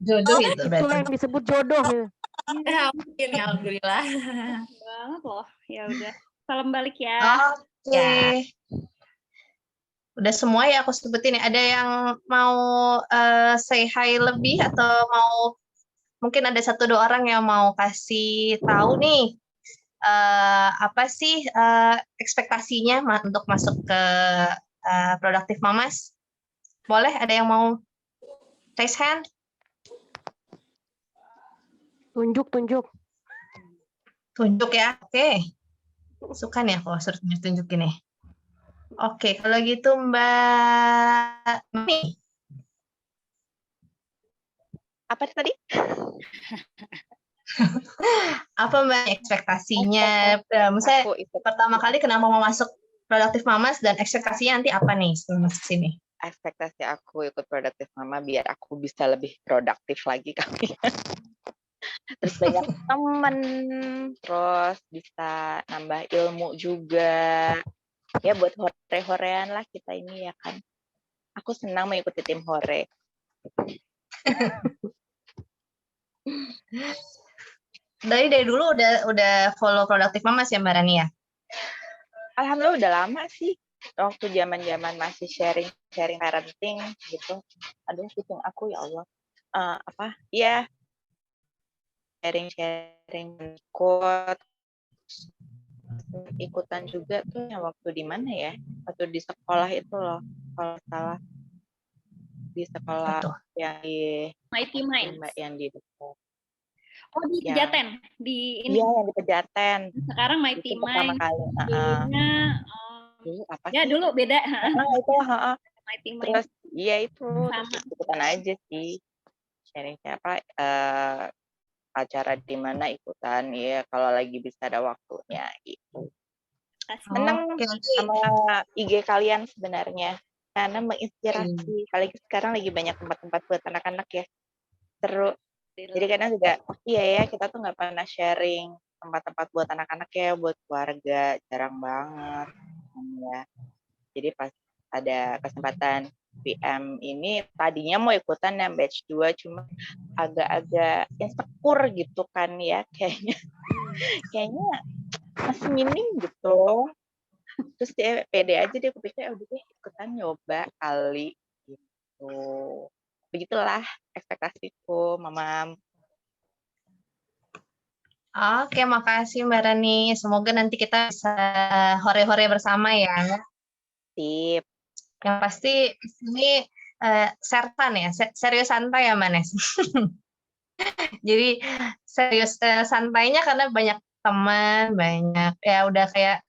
Jodoh itu berarti. Itu yang disebut jodoh ya. Ya, mungkin ya, alhamdulillah. Banget loh. Ya udah. Salam balik ya. Oke. Ya. Udah semua ya aku sebutin ya. Ada yang mau say hi lebih atau mau mungkin ada 1-2 orang yang mau kasih tahu nih apa sih ekspektasinya untuk masuk ke Productive Mamas? Boleh ada yang mau raise hand? Tunjuk. Tunjuk ya, oke. Suka nih aku suruh tunjuk-tunjukin nih. Oke, kalau gitu Mbak Mami. Apa tadi? Apa Mbak ekspektasinya? Misalnya pertama kali kenapa mau masuk Productive Mamas dan ekspektasinya nanti apa nih setelah masuk sini? Ekspektasi aku ikut Productive Mama biar aku bisa lebih produktif lagi kali ya. Terus banyak temen, terus bisa nambah ilmu juga. Ya buat hore-horean lah kita ini ya kan. Aku senang mengikuti tim hore. Dari dulu udah follow Productive Mamas ya Mbak Rani ya? Alhamdulillah udah lama sih. Waktu zaman-zaman masih sharing parenting gitu. Aduh, kucing aku ya Allah. Ya sharing ikut ikutan juga tuh yang waktu di mana ya? Waktu di sekolah itu loh, kalau salah di sekolah yang di Mighty Minds. yang di Depok. Oh di Pejaten, di ini. Iya, yang di Pejaten. Sekarang Mighty Itu pertama Minds. kali. Dulunya Dulu apa ya sih? dulu beda. Itu Mighty Minds. terus iya itu Sama. terus ikutan aja sih. Sharing siapa acara di mana ikutan ya kalau lagi bisa ada waktunya gitu. Senang sama IG kalian sebenarnya karena menginspirasi. Apalagi sekarang lagi banyak tempat-tempat buat anak-anak ya. Seru. Jadi kadang juga iya ya kita tuh nggak pernah sharing tempat-tempat buat anak-anak ya, buat keluarga, jarang banget. Ya. Jadi pas ada kesempatan PM ini, tadinya mau ikutan yang batch 2, cuma agak-agak insecure gitu kan ya, kayaknya masih minim gitu. Terus dia pede aja, dia kepikir, udah deh ikutan nyoba kali gitu. Begitulah ekspektasiku, Mama. Oke, makasih Mbak Rani. Semoga nanti kita bisa hore-hore bersama ya. Sip. Yang pasti ini sertan ya, serius santai ya Manes. Jadi serius santainya karena banyak teman, banyak ya udah kayak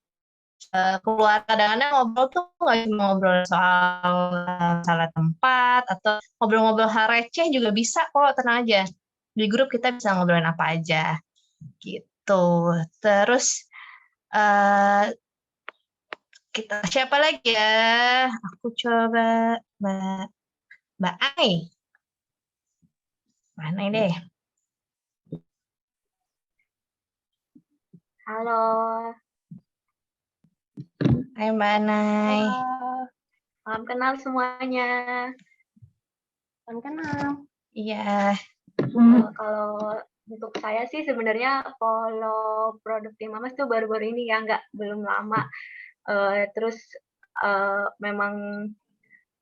keluar, kadang-kadang ngobrol tuh nggak cuma ngobrol soal salah tempat atau ngobrol-ngobrol hal receh juga bisa kok, tenang aja. Di grup kita bisa ngobrolin apa aja gitu. Terus kita siapa lagi ya? Aku coba Mbak Ai. Mana deh? Halo. Hai Mbak Anai. Salam kenal semuanya. Salam kenal. Iya. Kalau untuk saya sih sebenarnya follow Productive Mamas tuh baru-baru ini ya, belum lama. Terus memang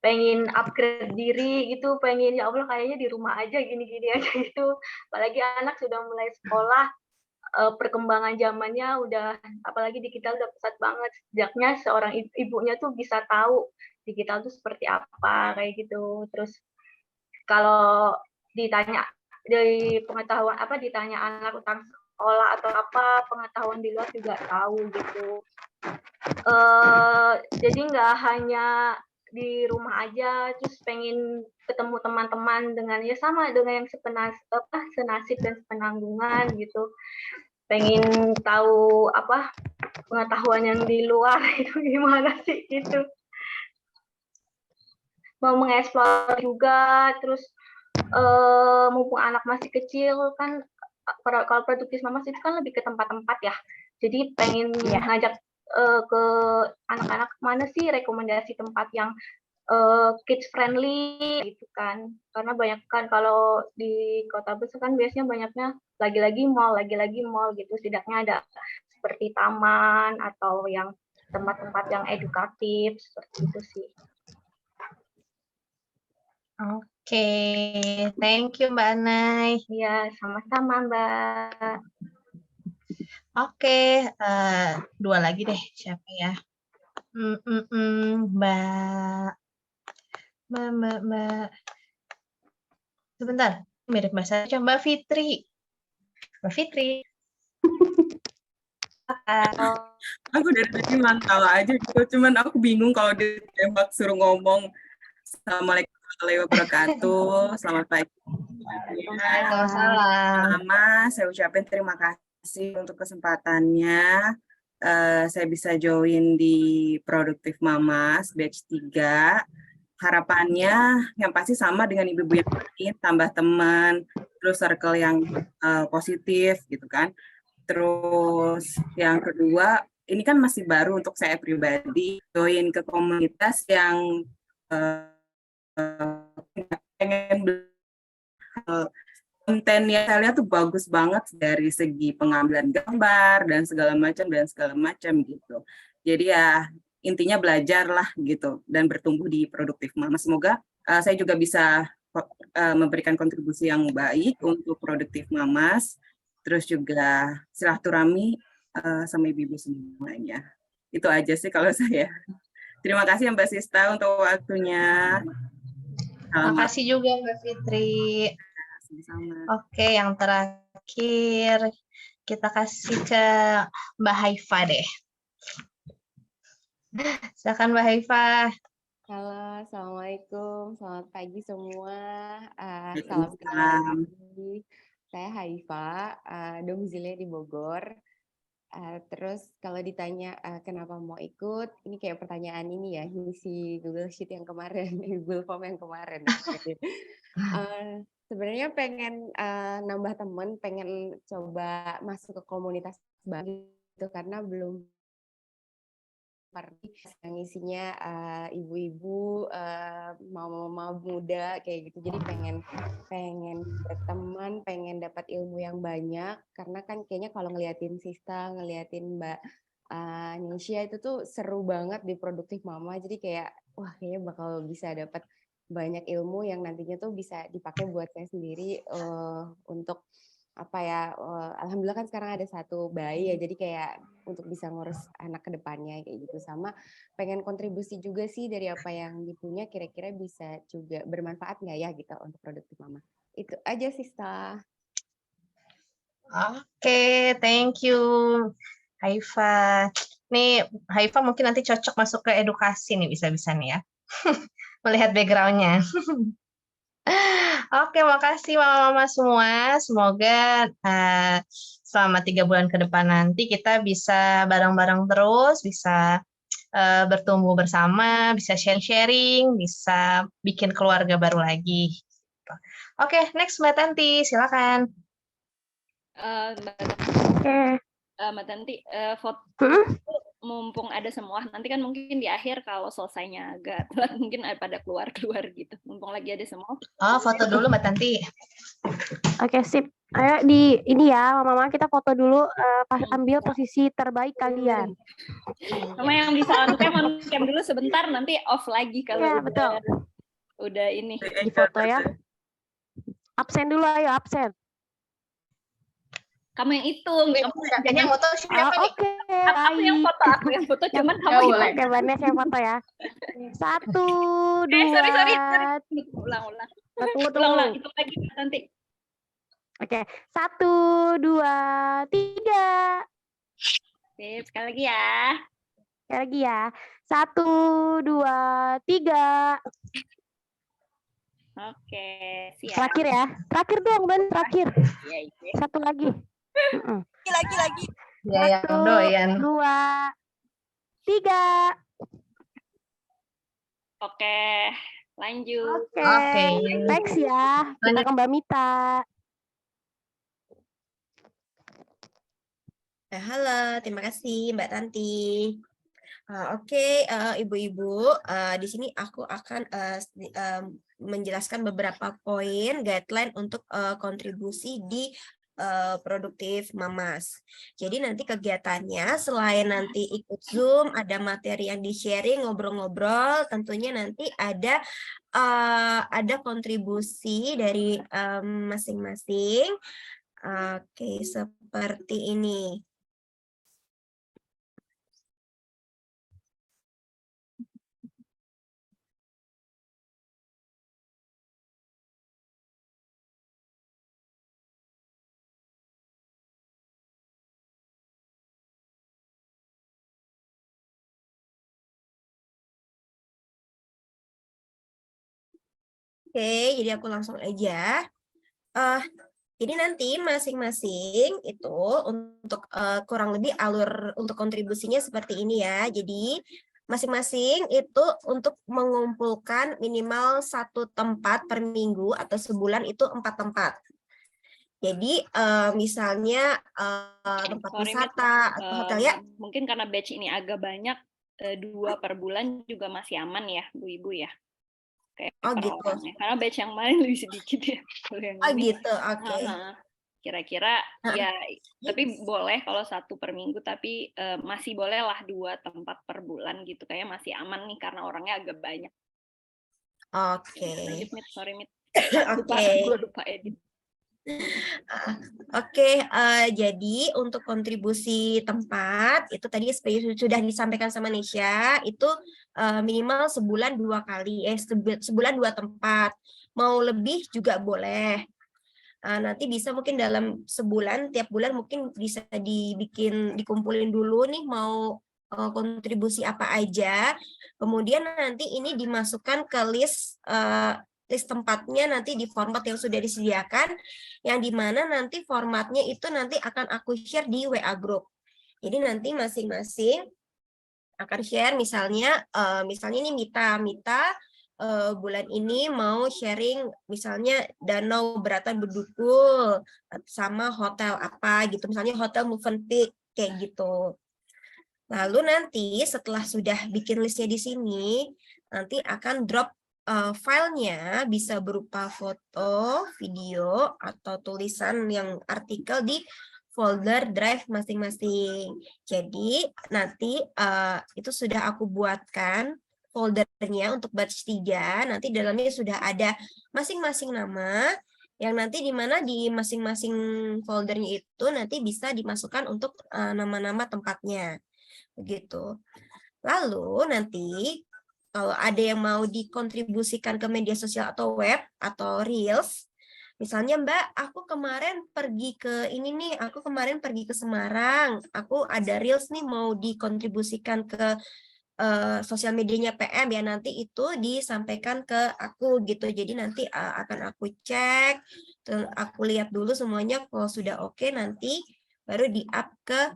pengen upgrade diri gitu, pengen ya Allah kayaknya di rumah aja gini-gini aja gitu. Apalagi anak sudah mulai sekolah, perkembangan zamannya udah, apalagi digital udah pesat banget. Sejaknya seorang ibunya tuh bisa tahu digital tuh seperti apa kayak gitu. Terus kalau ditanya dari pengetahuan apa, ditanya anak tentang sekolah atau apa, pengetahuan di luar juga tahu gitu. Jadi nggak hanya di rumah aja, terus pengen ketemu teman-teman dengan ya sama dengan yang senasib dan sepenanggungan gitu. Pengen tahu apa pengetahuan yang di luar itu gimana sih gitu. Mau mengeksplor juga, terus mumpung anak masih kecil kan, kalau Produktif Mamas itu kan lebih ke tempat-tempat ya. Jadi pengen ngajak ke anak-anak mana sih rekomendasi tempat yang kids friendly gitu kan. Karena banyak kan kalau di kota besar kan biasanya banyaknya lagi-lagi mall gitu. Setidaknya ada seperti taman atau yang tempat-tempat yang edukatif seperti itu sih. Oke, thank you Mbak Anai. Iya, sama-sama Mbak. Oke, dua lagi deh, siapa ya? Mbak. Sebentar, mirip Mbak saya, Mbak Fitri. Mbak Fitri. Aku dari tadi mantau aja gitu, cuman aku bingung kalau ditembak suruh ngomong. Assalamualaikum warahmatullahi wabarakatuh. Selamat pagi. Waalaikumsalam. Pertama, saya ucapin terima kasih untuk kesempatannya. Saya bisa join di Produktif Mamas batch 3. Harapannya yang pasti sama dengan ibu-ibu yang lain, tambah teman, terus circle yang positif gitu kan. Terus yang kedua, ini kan masih baru untuk saya pribadi, join ke komunitas yang pengen kontennya saya lihat tuh bagus banget dari segi pengambilan gambar dan segala macam gitu. Jadi ya intinya belajar lah gitu dan bertumbuh di Produktif Mama. Semoga saya juga bisa memberikan kontribusi yang baik untuk Produktif Mamas, terus juga silaturahmi sama ibu-ibu semuanya. Itu aja sih kalau saya. Terima kasih Mbak Sista untuk waktunya. Terima kasih juga Mbak Fitri. Oke, yang terakhir kita kasih ke Mbak Haifa deh. Silakan Mbak Haifa. Halo, Assalamualaikum. Selamat pagi semua. Salam kenal. Saya Haifa, domisilinya di Bogor. Terus kalau ditanya kenapa mau ikut, ini kayak pertanyaan ini ya, ngisi Google Sheet yang kemarin, Google Form yang kemarin. sebenarnya pengen nambah temen, pengen coba masuk ke komunitas baru gitu karena belum yang isinya ibu-ibu, mama-mama muda kayak gitu. Jadi pengen berteman, pengen dapat ilmu yang banyak karena kan kayaknya kalau ngeliatin Sista, ngeliatin Mbak Nisha itu tuh seru banget di Produktif Mama. Jadi kayak wah kayaknya bakal bisa dapat banyak ilmu yang nantinya tuh bisa dipakai buat saya sendiri untuk apa ya, alhamdulillah kan sekarang ada 1 bayi ya, jadi kayak untuk bisa ngurus anak ke depannya kayak gitu. Sama pengen kontribusi juga sih dari apa yang dipunya, kira-kira bisa juga bermanfaat nggak ya gitu untuk Produktif Mama. Itu aja Sista. Oke, thank you Haifa. Nih Haifa mungkin nanti cocok masuk ke edukasi nih, bisa-bisa nih ya. Melihat background-nya. Oke, makasih mama-mama semua. Semoga selama 3 bulan ke depan nanti kita bisa bareng-bareng terus, bisa bertumbuh bersama, bisa sharing, bisa bikin keluarga baru lagi. Oke, next Mbak Tanti, silakan. Mbak Tanti, foto mumpung ada semua, nanti kan mungkin di akhir kalau selesainya agak telat mungkin pada keluar gitu. Mumpung lagi ada semua. Oh, foto dulu Mbak Tanti. Oke, sip. Ayo di ini ya, mama kita foto dulu, ambil posisi terbaik kalian. Sama yang bisa on cam dulu sebentar, nanti off lagi kalau Ya, betul. udah ini. Di foto ya. Absen dulu, ayo absen. Kamu yang hitung, ini yang foto siapa nih? Oke, aku yang foto, cuman kamu yang boleh. Oke, Mbak Nes yang foto ya. 1, 2. Sorry. Ulang. Ulang, itu lagi nanti. Oke, 1, 2, 3. Sip, sekali lagi ya. Sekali lagi ya. 1, 2, 3. Oke, siap. Terakhir ya. Terakhir dong, Ben. Terakhir. Iya. 1 lagi. Lagi. Ya, yang doyan. 2, 3. Oke, lanjut. Oke. Next ya. Kita ke Mbak Mita. Halo, terima kasih Mbak Tanti. Oke, ibu-ibu, di sini aku akan menjelaskan beberapa poin guideline untuk kontribusi di Produktif Mamas. Jadi nanti kegiatannya selain nanti ikut Zoom, ada materi yang di-sharing, ngobrol-ngobrol, tentunya nanti ada kontribusi dari masing-masing. Oke, seperti ini. Oke, jadi aku langsung aja. Jadi nanti masing-masing itu untuk kurang lebih alur untuk kontribusinya seperti ini ya. Jadi masing-masing itu untuk mengumpulkan minimal 1 tempat per minggu atau sebulan itu 4 tempat. Jadi misalnya tempat wisata atau hotel ya. Mungkin karena batch ini agak banyak, 2 per bulan juga masih aman ya, Bu-ibu ya. Kayak gitu. Karena batch yang lain lebih sedikit ya. Gitu, oke. Kira-kira ya, tapi boleh kalau 1 per minggu, tapi masih boleh lah 2 tempat per bulan gitu. Kayak masih aman nih karena orangnya agak banyak. Oke. Sorry, Mit. Oke. Lupa edit. Oke, jadi untuk kontribusi tempat itu tadi sudah disampaikan sama Nisha, itu minimal sebulan 2 kali, sebulan 2 tempat. Mau lebih juga boleh. Nanti bisa mungkin dalam sebulan, tiap bulan mungkin bisa dikumpulin dulu nih mau kontribusi apa aja. Kemudian nanti ini dimasukkan ke list tempatnya nanti di format yang sudah disediakan, yang dimana nanti formatnya itu nanti akan aku share di WA group. Jadi nanti masing-masing akan share misalnya ini Mita bulan ini mau sharing misalnya Danau Beratan Bedugul sama hotel apa gitu, misalnya Hotel Movenpick kayak gitu. Lalu nanti setelah sudah bikin listnya di sini, nanti akan drop filenya bisa berupa foto, video, atau tulisan yang artikel di folder drive masing-masing. Jadi nanti itu sudah aku buatkan foldernya untuk batch 3, nanti dalamnya sudah ada masing-masing nama, yang nanti di mana di masing-masing foldernya itu nanti bisa dimasukkan untuk nama-nama tempatnya. Begitu. Lalu nanti kalau ada yang mau dikontribusikan ke media sosial atau web atau reels, misalnya Mbak, aku kemarin pergi ke ini nih, aku kemarin pergi ke Semarang, aku ada reels nih mau dikontribusikan ke sosial medianya PM ya, nanti itu disampaikan ke aku gitu. Jadi nanti akan aku cek, aku lihat dulu semuanya, kalau sudah oke nanti baru di-up ke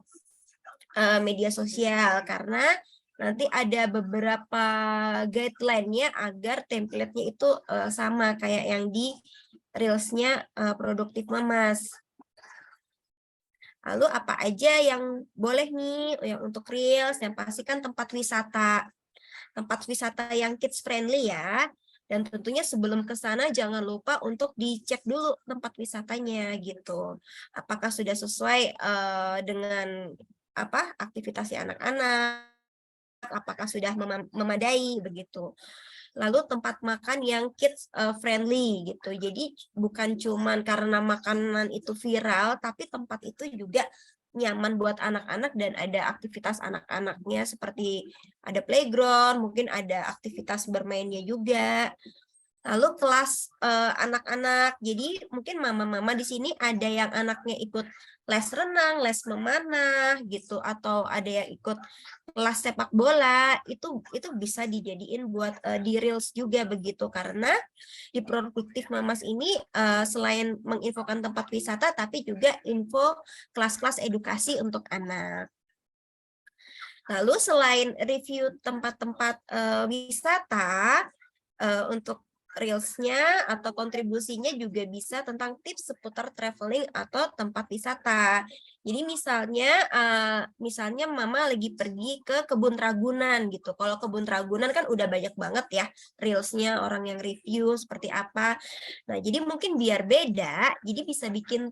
media sosial, karena nanti ada beberapa guideline-nya agar template-nya itu sama kayak yang di Reels-nya Produktif Mamas. Lalu apa aja yang boleh nih yang untuk Reels? Yang pasti kan tempat wisata. Tempat wisata yang kids friendly ya. Dan tentunya sebelum ke sana jangan lupa untuk dicek dulu tempat wisatanya gitu. Apakah sudah sesuai dengan aktivitasnya anak-anak, apakah sudah memadai begitu. Lalu tempat makan yang kids friendly gitu. Jadi bukan cuman karena makanan itu viral, tapi tempat itu juga nyaman buat anak-anak dan ada aktivitas anak-anaknya seperti ada playground, mungkin ada aktivitas bermainnya juga. Lalu kelas anak-anak, jadi mungkin mama-mama di sini ada yang anaknya ikut les renang, les memanah gitu, atau ada yang ikut kelas sepak bola, itu bisa dijadiin buat di Reels juga begitu, karena di Produktif Mamas ini selain menginfokan tempat wisata, tapi juga info kelas-kelas edukasi untuk anak. Lalu selain review tempat-tempat wisata, untuk Reels-nya atau kontribusinya juga bisa tentang tips seputar traveling atau tempat wisata. Jadi misalnya Mama lagi pergi ke Kebun Ragunan gitu. Kalau Kebun Ragunan kan udah banyak banget ya Reels-nya orang yang review seperti apa. Nah, jadi mungkin biar beda, jadi bisa bikin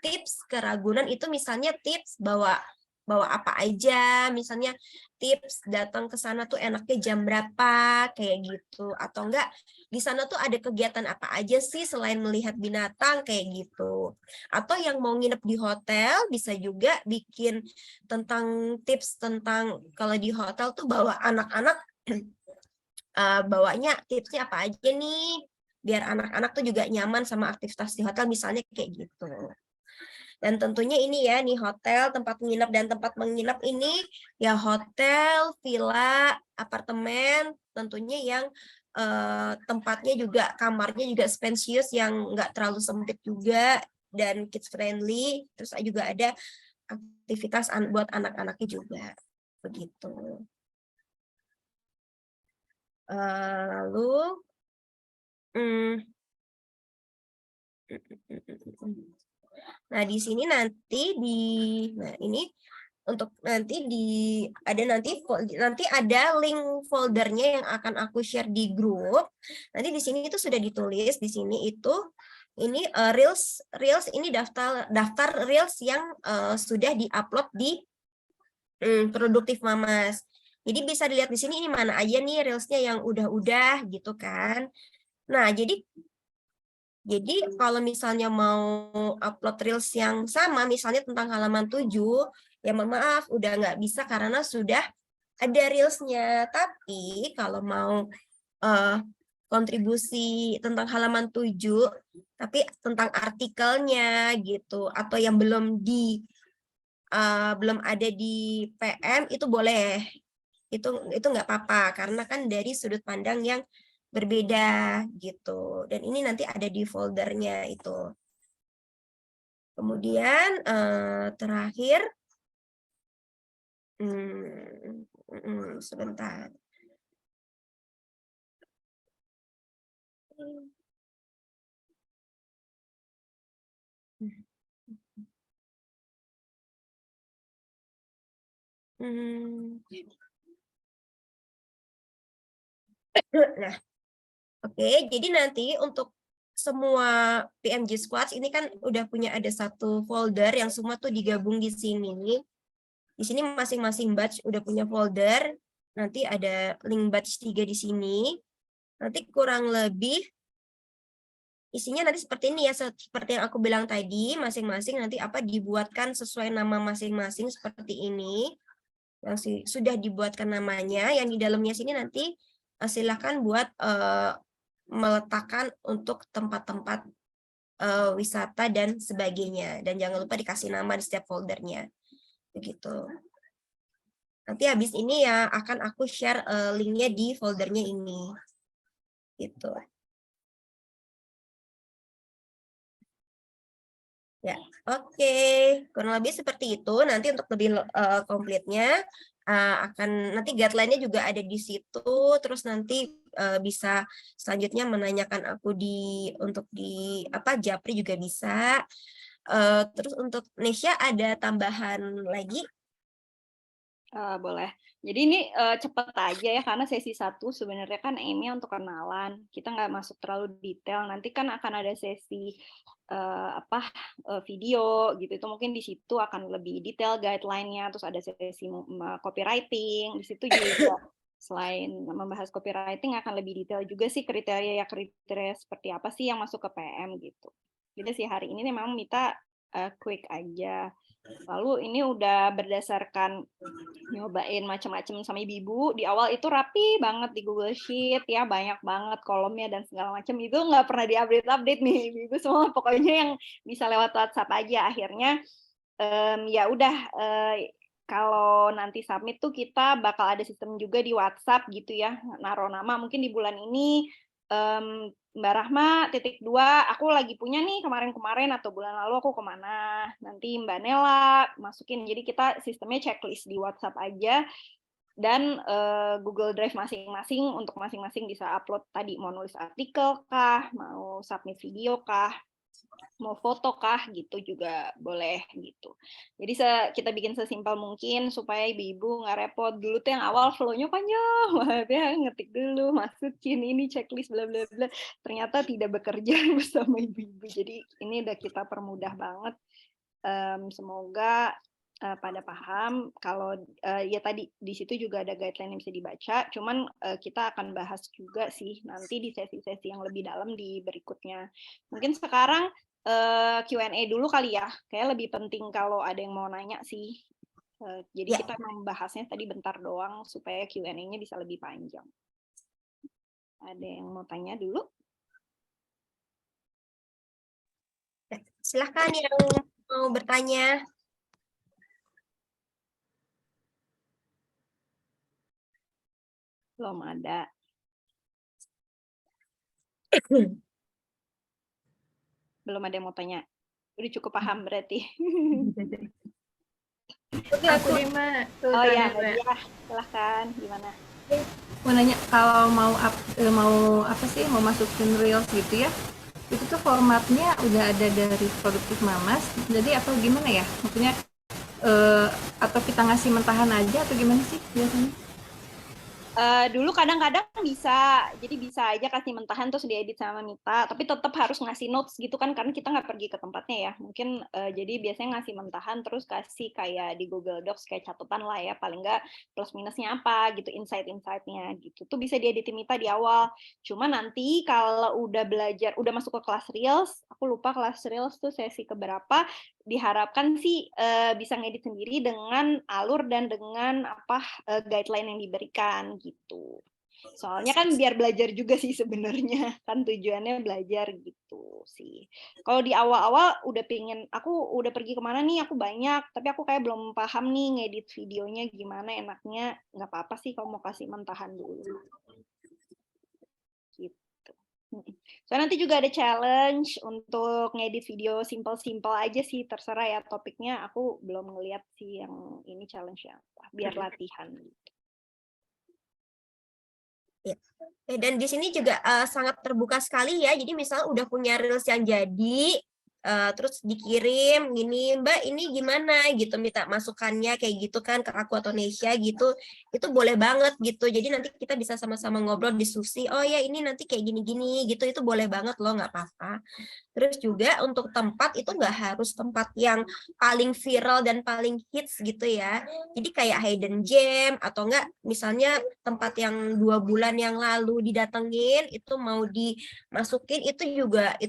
tips ke Ragunan itu misalnya tips bawa apa aja, misalnya tips datang ke sana tuh enaknya jam berapa, kayak gitu. Atau enggak, di sana tuh ada kegiatan apa aja sih selain melihat binatang, kayak gitu. Atau yang mau nginep di hotel, bisa juga bikin tentang tips tentang kalau di hotel tuh bawa anak-anak, bawanya tipsnya apa aja nih, biar anak-anak tuh juga nyaman sama aktivitas di hotel, misalnya kayak gitu. Dan tentunya ini ya, nih hotel, tempat menginap dan tempat menginap ini ya hotel, villa, apartemen, tentunya yang tempatnya juga, kamarnya juga spacious yang nggak terlalu sempit juga dan kids friendly, terus juga ada aktivitas buat anak-anaknya juga, begitu. Lalu nah di sini nanti untuk nanti ada link foldernya yang akan aku share di grup. Nanti di sini itu sudah ditulis di sini itu ini reels ini daftar reels yang sudah diupload di Produktif Mamas. Jadi bisa dilihat di sini ini mana aja nih reelsnya yang udah gitu kan. Nah, jadi kalau misalnya mau upload reels yang sama, misalnya tentang halaman 7, ya maaf udah nggak bisa karena sudah ada reelsnya. Tapi kalau mau kontribusi tentang halaman 7, tapi tentang artikelnya gitu, atau yang belum ada di PM, itu boleh. Itu nggak apa-apa, karena kan dari sudut pandang yang berbeda gitu, dan ini nanti ada di foldernya itu. Kemudian terakhir sebentar, Nah, oke, jadi nanti untuk semua PMG Squads ini kan udah punya ada satu folder yang semua tuh digabung di sini. Di sini masing-masing batch udah punya folder. Nanti ada link batch 3 di sini. Nanti kurang lebih isinya nanti seperti ini ya, seperti yang aku bilang tadi, masing-masing nanti apa dibuatkan sesuai nama masing-masing seperti ini. Yang sudah dibuatkan namanya, yang di dalamnya sini nanti silakan buat meletakkan untuk tempat-tempat wisata dan sebagainya. Dan jangan lupa dikasih nama di setiap foldernya. Begitu. Nanti habis ini ya akan aku share linknya di foldernya ini. Gitu. Ya, oke. Kurang lebih seperti itu. Nanti untuk lebih komplitnya akan nanti guideline-nya juga ada di situ. Terus nanti bisa selanjutnya menanyakan aku untuk di Japri juga bisa. Terus untuk Nesya ada tambahan lagi? Boleh. Jadi ini cepet aja ya, karena sesi 1 sebenarnya kan aimnya untuk kenalan. Kita nggak masuk terlalu detail. Nanti kan akan ada sesi video gitu. Itu mungkin di situ akan lebih detail guideline-nya. Terus ada sesi copywriting. Di situ juga selain membahas copywriting akan lebih detail juga sih kriteria seperti apa sih yang masuk ke PM gitu. Jadi sih hari ini memang Mita quick aja. Lalu ini udah berdasarkan nyobain macam-macam sama ibu-ibu. Di awal itu rapi banget di Google Sheet ya, banyak banget kolomnya dan segala macam. Itu nggak pernah diupdate nih ibu-ibu semua. Pokoknya yang bisa lewat WhatsApp aja. Akhirnya ya udah kalau nanti submit tuh kita bakal ada sistem juga di WhatsApp gitu ya, naruh nama. Mungkin di bulan ini Mbak Rahma (2) aku lagi punya nih kemarin-kemarin atau bulan lalu aku kemana, nanti Mbak Nela masukin. Jadi kita sistemnya checklist di WhatsApp aja dan Google Drive masing-masing untuk masing-masing bisa upload tadi mau nulis artikel kah, mau submit video kah, mau foto kah gitu juga boleh gitu. Jadi kita bikin sesimpel mungkin supaya ibu-ibu nggak repot. Dulu tuh yang awal flow-nya panjang banget ya, ngetik dulu, masukin ini checklist bla bla bla. Ternyata tidak bekerja bersama ibu-ibu. Jadi ini udah kita permudah banget. Semoga pada paham. Kalau ya tadi di situ juga ada guideline yang bisa dibaca. Cuman kita akan bahas juga sih nanti di sesi-sesi yang lebih dalam di berikutnya. Mungkin sekarang Q&A dulu kali ya, kayak lebih penting kalau ada yang mau nanya sih. Jadi kita membahasnya tadi bentar doang supaya Q&A-nya bisa lebih panjang. Ada yang mau tanya dulu? Silahkan yang mau bertanya. Belum ada. Belum ada yang mau tanya. Udah cukup paham berarti. Aku deh, Mak. Oh ya, silahkan. Gimana? Mau nanya, kalau mau mau masukin Reels gitu ya, itu tuh formatnya udah ada dari Produktif Mamas, jadi apa gimana ya? Maksudnya atau kita ngasih mentahan aja atau gimana sih biasanya? Dulu kadang-kadang bisa, jadi bisa aja kasih mentahan terus diedit sama Mita, tapi tetap harus ngasih notes gitu kan, karena kita nggak pergi ke tempatnya ya. Mungkin jadi biasanya ngasih mentahan terus kasih kayak di Google Docs kayak catatan lah ya, paling nggak plus minusnya apa gitu, insight-insightnya gitu. Tuh bisa diedit Mita di awal. Cuma nanti kalau udah belajar, udah masuk ke kelas Reels, aku lupa kelas Reels tuh sesi keberapa, diharapkan sih bisa ngedit sendiri dengan alur dan dengan guideline yang diberikan gitu. Soalnya kan biar belajar juga sih sebenarnya, kan tujuannya belajar gitu sih. Kalau di awal-awal aku udah pergi kemana nih, aku banyak, tapi aku kayak belum paham nih ngedit videonya gimana enaknya, nggak apa-apa sih kalau mau kasih mentahan dulu. Gitu. So nanti juga ada challenge untuk ngedit video simple-simple aja sih, terserah ya topiknya. Aku belum ngeliat sih yang ini challenge-nya, biar latihan gitu. Ya. Dan di sini juga sangat terbuka sekali ya. Jadi misalnya udah punya reels yang jadi, terus dikirim gini, Mbak ini gimana gitu, minta masukannya kayak gitu kan ke aku atau Nesya gitu, itu boleh banget gitu. Jadi nanti kita bisa sama-sama ngobrol, diskusi, oh ya ini nanti kayak gini-gini gitu, itu boleh banget loh, nggak apa-apa. Terus juga untuk tempat itu nggak harus tempat yang paling viral dan paling hits gitu ya. Jadi kayak hidden gem atau enggak misalnya tempat yang 2 bulan yang lalu didatengin itu mau dimasukin itu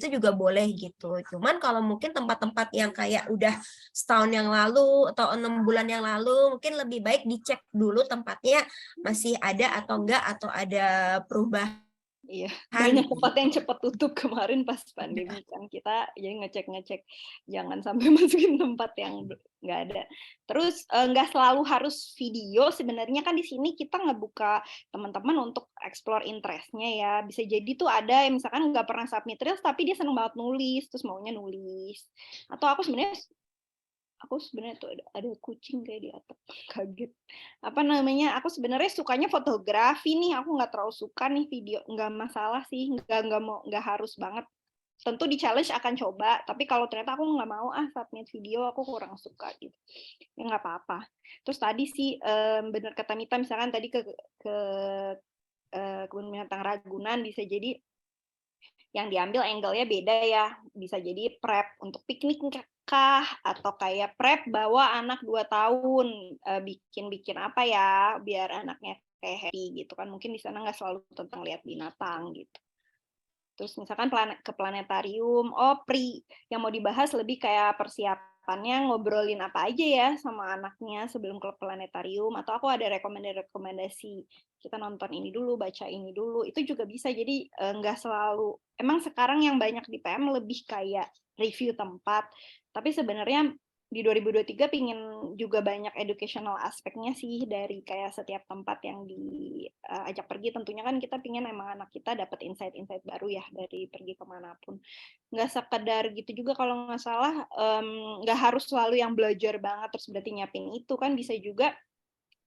juga boleh gitu. Cuman kalau mungkin tempat-tempat yang kayak udah setahun yang lalu atau 6 bulan yang lalu mungkin lebih baik dicek dulu tempatnya masih ada atau enggak atau ada perubahan. Iya, banyak tempat yang cepat tutup kemarin pas pandemi kan, kita jadi ngecek-ngecek jangan sampai masukin tempat yang nggak ada. Terus nggak selalu harus video, sebenarnya kan di sini kita ngebuka teman-teman untuk explore interest-nya ya. Bisa jadi tuh ada yang misalkan nggak pernah submit reels tapi dia seneng banget nulis, terus maunya nulis. Atau aku sebenarnya tuh ada kucing kayak di atap, kaget. Apa namanya, aku sebenarnya sukanya fotografi nih, aku nggak terlalu suka nih video, nggak masalah sih, nggak harus banget. Tentu di challenge akan coba, tapi kalau ternyata aku nggak mau submit video, aku kurang suka gitu, ya nggak apa-apa. Terus tadi sih bener kata Mita, misalkan tadi ke kebun binatang Ragunan, bisa jadi yang diambil angle-nya beda ya, bisa jadi prep untuk piknik kah, atau kayak prep bawa anak 2 tahun, bikin apa ya, biar anaknya kayak happy gitu kan, mungkin di sana nggak selalu tentang lihat binatang gitu. Terus misalkan ke planetarium, yang mau dibahas lebih kayak persiapannya, ngobrolin apa aja ya sama anaknya sebelum ke planetarium, atau aku ada rekomendasi, kita nonton ini dulu, baca ini dulu, itu juga bisa. Jadi nggak selalu, emang sekarang yang banyak di PM lebih kayak review tempat, tapi sebenarnya di 2023 pingin juga banyak educational aspeknya sih dari kayak setiap tempat yang diajak pergi. Tentunya kan kita pingin emang anak kita dapat insight-insight baru ya dari pergi kemanapun. Nggak sekedar gitu juga kalau nggak salah, nggak harus selalu yang belajar banget terus berarti nyiapin itu kan, bisa juga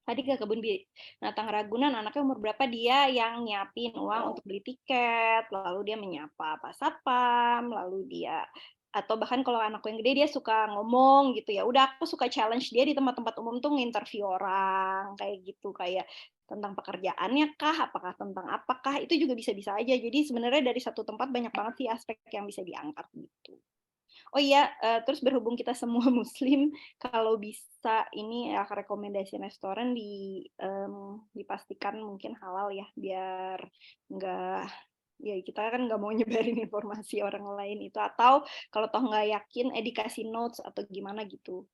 tadi ke kebun binatang Ragunan, anaknya umur berapa dia yang nyiapin uang untuk beli tiket, lalu dia menyapa Pak Satpam, lalu dia, atau bahkan kalau anakku yang gede dia suka ngomong gitu ya, udah aku suka challenge dia di tempat-tempat umum tuh nginterview orang kayak gitu, kayak tentang pekerjaannya kah, apakah tentang apakah, itu juga bisa-bisa aja. Jadi sebenarnya dari satu tempat banyak banget sih aspek yang bisa diangkat gitu. Oh iya, terus berhubung kita semua Muslim, kalau bisa ini ya rekomendasi restoran dipastikan mungkin halal ya, biar nggak, ya kita kan nggak mau nyebarin informasi orang lain itu, atau kalau toh nggak yakin, dikasih notes atau gimana gitu.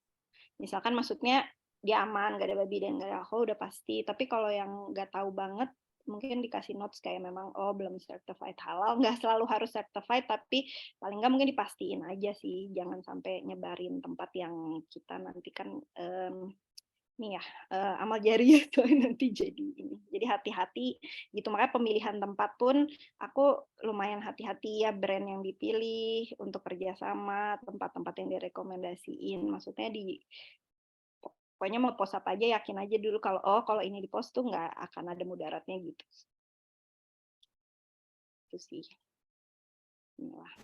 Misalkan maksudnya dia aman, nggak ada babi dan nggak ada alkohol udah pasti. Tapi kalau yang nggak tahu banget, mungkin dikasih notes kayak memang belum certified halal, nggak selalu harus certified, tapi paling nggak mungkin dipastiin aja sih, jangan sampai nyebarin tempat yang kita nanti kan nih ya, amal jariah tuh nanti jadi ini. Jadi hati-hati gitu, makanya pemilihan tempat pun aku lumayan hati-hati ya, brand yang dipilih untuk kerjasama, tempat-tempat yang direkomendasiin, maksudnya pokoknya mau post apa aja yakin aja dulu kalau ini di post tuh nggak akan ada mudaratnya gitu. Itu sih. Inilah.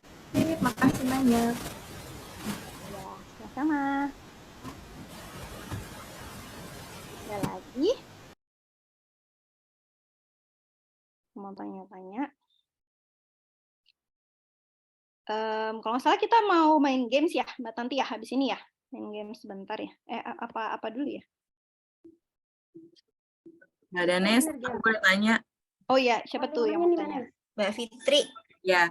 Makasih banyak. Ya, sama-sama. Ada lagi? Mau tanya-tanya? Kalau nggak salah kita mau main games ya, Mbak Tanti ya, habis ini ya. Main games sebentar ya. Apa dulu ya? Mbak Danes, aku boleh tanya. Oh ya, siapa tuh yang mau tanya? Mbak Fitri. Ya,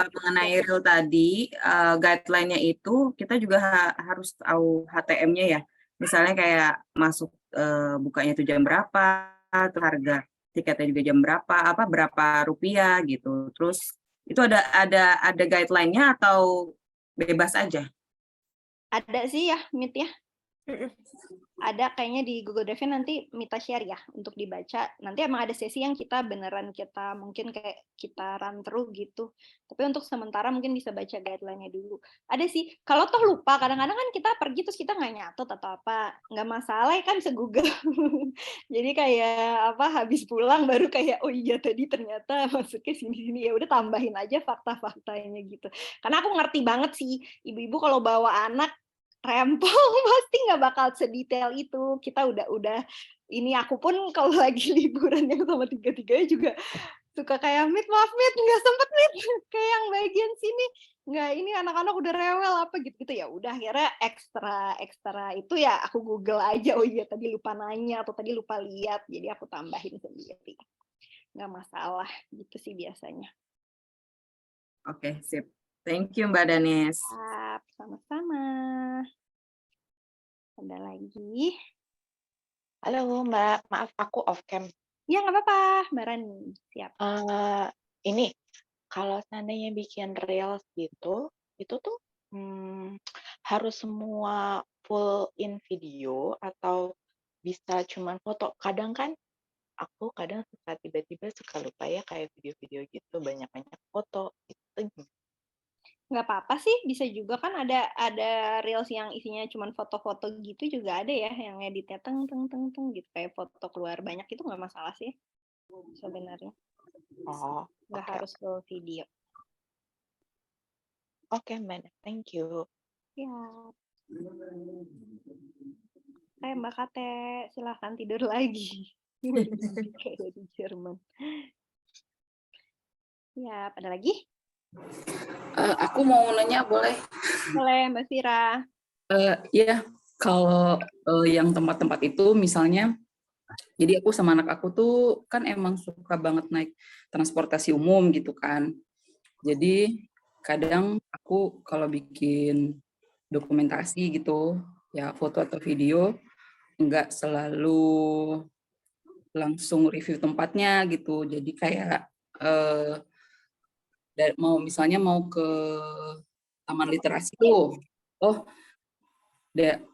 mengenai reel tadi, guideline-nya itu kita juga harus tahu HTM-nya ya. Misalnya kayak masuk bukanya itu jam berapa, terus harga tiketnya juga jam berapa rupiah gitu. Terus itu ada guideline-nya atau bebas aja? Ada sih ya, Mit ya. Ada kayaknya di Google Drive nanti Mita share ya untuk dibaca. Nanti emang ada sesi yang kita beneran kita mungkin kayak kita run through gitu. Tapi untuk sementara mungkin bisa baca guideline-nya dulu. Ada sih, kalau toh lupa, kadang-kadang kan kita pergi terus kita nggak nyatet atau apa. Nggak masalah kan se-Google. Jadi kayak apa habis pulang baru kayak oh iya tadi ternyata masuknya sini-sini. Ya udah tambahin aja fakta-faktanya gitu. Karena aku ngerti banget sih ibu-ibu kalau bawa anak rempong pasti nggak bakal sedetail itu. Kita udah ini aku pun kalau lagi liburan yang sama tiga-tiganya juga suka kayak maaf Mit nggak sempet Mit kayak yang bagian sini nggak ini anak-anak udah rewel apa gitu ya udah akhirnya ekstra itu ya aku Google aja oh iya tadi lupa nanya atau tadi lupa lihat jadi aku tambahin sendiri nggak masalah gitu sih biasanya. Oke, sip. Thank you Mbak Danis. Sama-sama. Ada lagi? Halo Mbak, maaf aku off cam. Ya nggak apa-apa, Mbak Rani. Siap. Ini kalau seandainya bikin reels gitu, itu tuh harus semua full in video atau bisa cuman foto. Kadang kan aku kadang suka tiba-tiba suka lupa ya kayak video-video gitu banyak-banyak foto itu. Nggak apa-apa sih, bisa juga kan ada reels yang isinya cuma foto-foto gitu juga ada ya, yang editnya teng gitu kayak foto keluar banyak itu nggak masalah sih sebenarnya. Oh, nggak harus full video. Oke, Mbak, thank you. Ya. Mbak Kate, silahkan tidur lagi. Kayak di Jerman. Ya, ada lagi? Aku mau nanya boleh? Boleh, Mbak Vira. Ya, kalau yang tempat-tempat itu misalnya, jadi aku sama anak aku tuh kan emang suka banget naik transportasi umum gitu kan. Jadi kadang aku kalau bikin dokumentasi gitu, ya foto atau video, nggak selalu langsung review tempatnya gitu. Jadi kayak misalnya mau ke taman literasi tuh,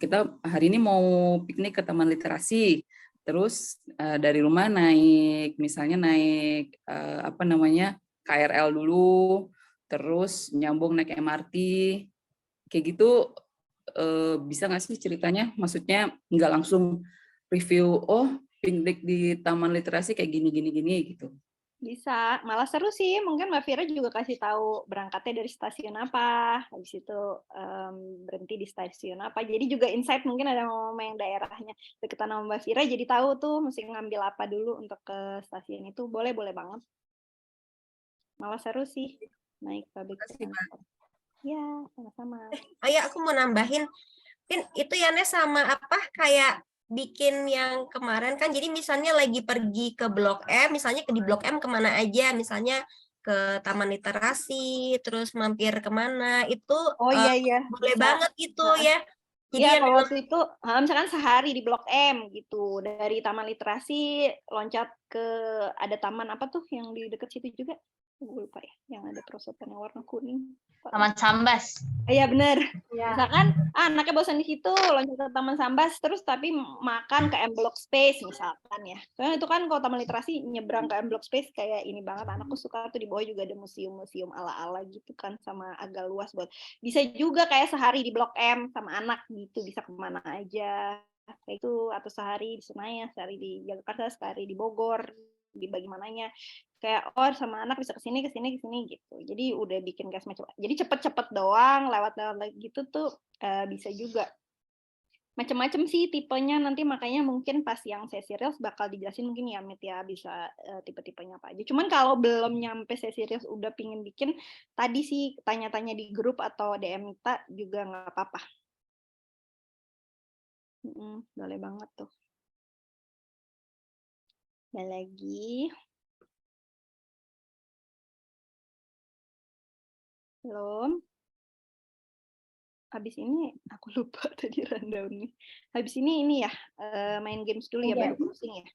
kita hari ini mau piknik ke taman literasi, terus dari rumah misalnya naik KRL dulu, terus nyambung naik MRT, kayak gitu bisa nggak sih ceritanya? Maksudnya nggak langsung review, piknik di taman literasi kayak gini gitu. Bisa, malah seru sih. Mungkin Mbak Vira juga kasih tahu berangkatnya dari stasiun apa, habis itu berhenti di stasiun apa. Jadi juga insight mungkin ada momen yang daerahnya deketan sama Mbak Vira, jadi tahu tuh mesti ngambil apa dulu untuk ke stasiun itu. Boleh banget. Malah seru sih naik public transport. Ya, sama-sama. Oh ya, aku mau nambahin. Mungkin itu ya sama apa kayak bikin yang kemarin kan, jadi misalnya lagi pergi ke Blok M, misalnya di Blok M kemana aja, misalnya ke Taman Literasi, terus mampir kemana, itu iya. boleh Bisa. banget gitu ya. Jadi ya kalau waktu itu, misalkan sehari di Blok M gitu, dari Taman Literasi loncat ke ada taman apa tuh yang di dekat situ juga, gue lupa ya, yang ada perosotan yang warna kuning. Taman Sambas. Iya bener. Ya. Misalkan anaknya bosan di situ, loncat ke Taman Sambas, terus tapi makan ke M Block Space misalkan ya. Soalnya itu kan kalau Taman Literasi nyebrang ke M Block Space kayak ini banget. Anakku suka tuh di bawah juga ada museum-museum ala-ala gitu kan, sama agak luas buat. Bisa juga kayak sehari di Blok M sama anak gitu, bisa kemana aja. Kayak itu, atau sehari di Senayan, sehari di Jakarta, sehari di Bogor, di bagaimana kayak sama anak bisa kesini gitu. Jadi udah bikin kayak semacam, jadi cepet-cepet doang lewat gitu tuh bisa juga. Macam-macam sih tipenya, nanti makanya mungkin pas yang sesi reels bakal dijelasin mungkin ya Mit ya, bisa tipe-tipenya apa aja. Cuman kalau belum nyampe sesi reels udah pingin bikin, tadi sih tanya-tanya di grup atau DM Mita juga nggak apa-apa. Boleh banget tuh. Ada lagi? Belum. Habis ini aku lupa tadi rundown-nya. Habis ini ya main games dulu ya, baru closing ya.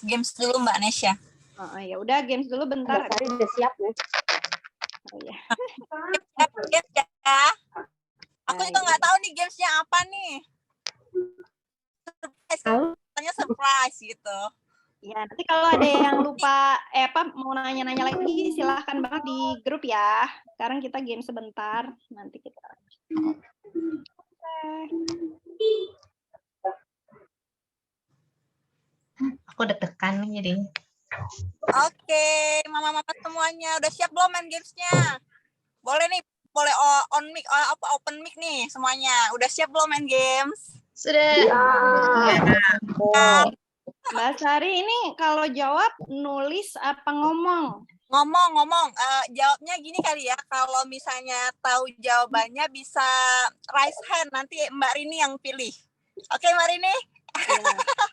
Games dulu Mbak Nesya. Ya udah games dulu bentar. Mbak Sari udah siap nih. Oh ya. Games ya. Aku juga nggak tahu nih gamesnya apa nih. Katanya surprise gitu. Ya, nanti kalau ada yang lupa, mau nanya-nanya lagi, silahkan banget di grup ya. Sekarang kita game sebentar, nanti kita. Aku deg-degan nih jadi. Oke, mama-mama semuanya udah siap belum main gamesnya? Boleh nih, boleh on mic, open mic nih semuanya. Udah siap belum main games? Sudah. Mbak Sari ini kalau jawab nulis apa ngomong? Ngomong. Jawabnya gini kali ya, kalau misalnya tahu jawabannya bisa raise hand, nanti Mbak Rini yang pilih. Oke, Mbak Rini? Ya,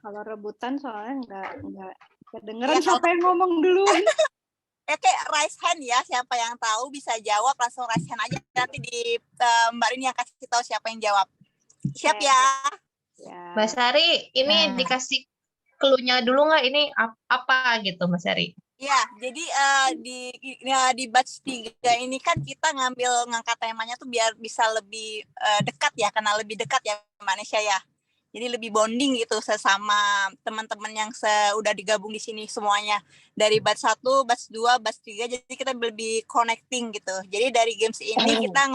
kalau rebutan soalnya nggak kedengeran ya, siapa yang ngomong duluan. Oke, raise hand ya, siapa yang tahu bisa jawab langsung raise hand aja, nanti di Mbak Rini yang kasih tahu siapa yang jawab. Siap ya? Mbak Sari, ini dikasih clue-nya dulu nggak ini apa gitu Mas Sari? Ya, jadi di batch 3 ini kan kita ngangkat temanya tuh biar bisa lebih dekat ya, kenal lebih dekat ya Mbak Nesya ya. Jadi lebih bonding gitu sesama teman-teman yang udah digabung di sini semuanya. Dari batch 1, batch 2, batch 3, jadi kita lebih connecting gitu. Jadi dari games ini kita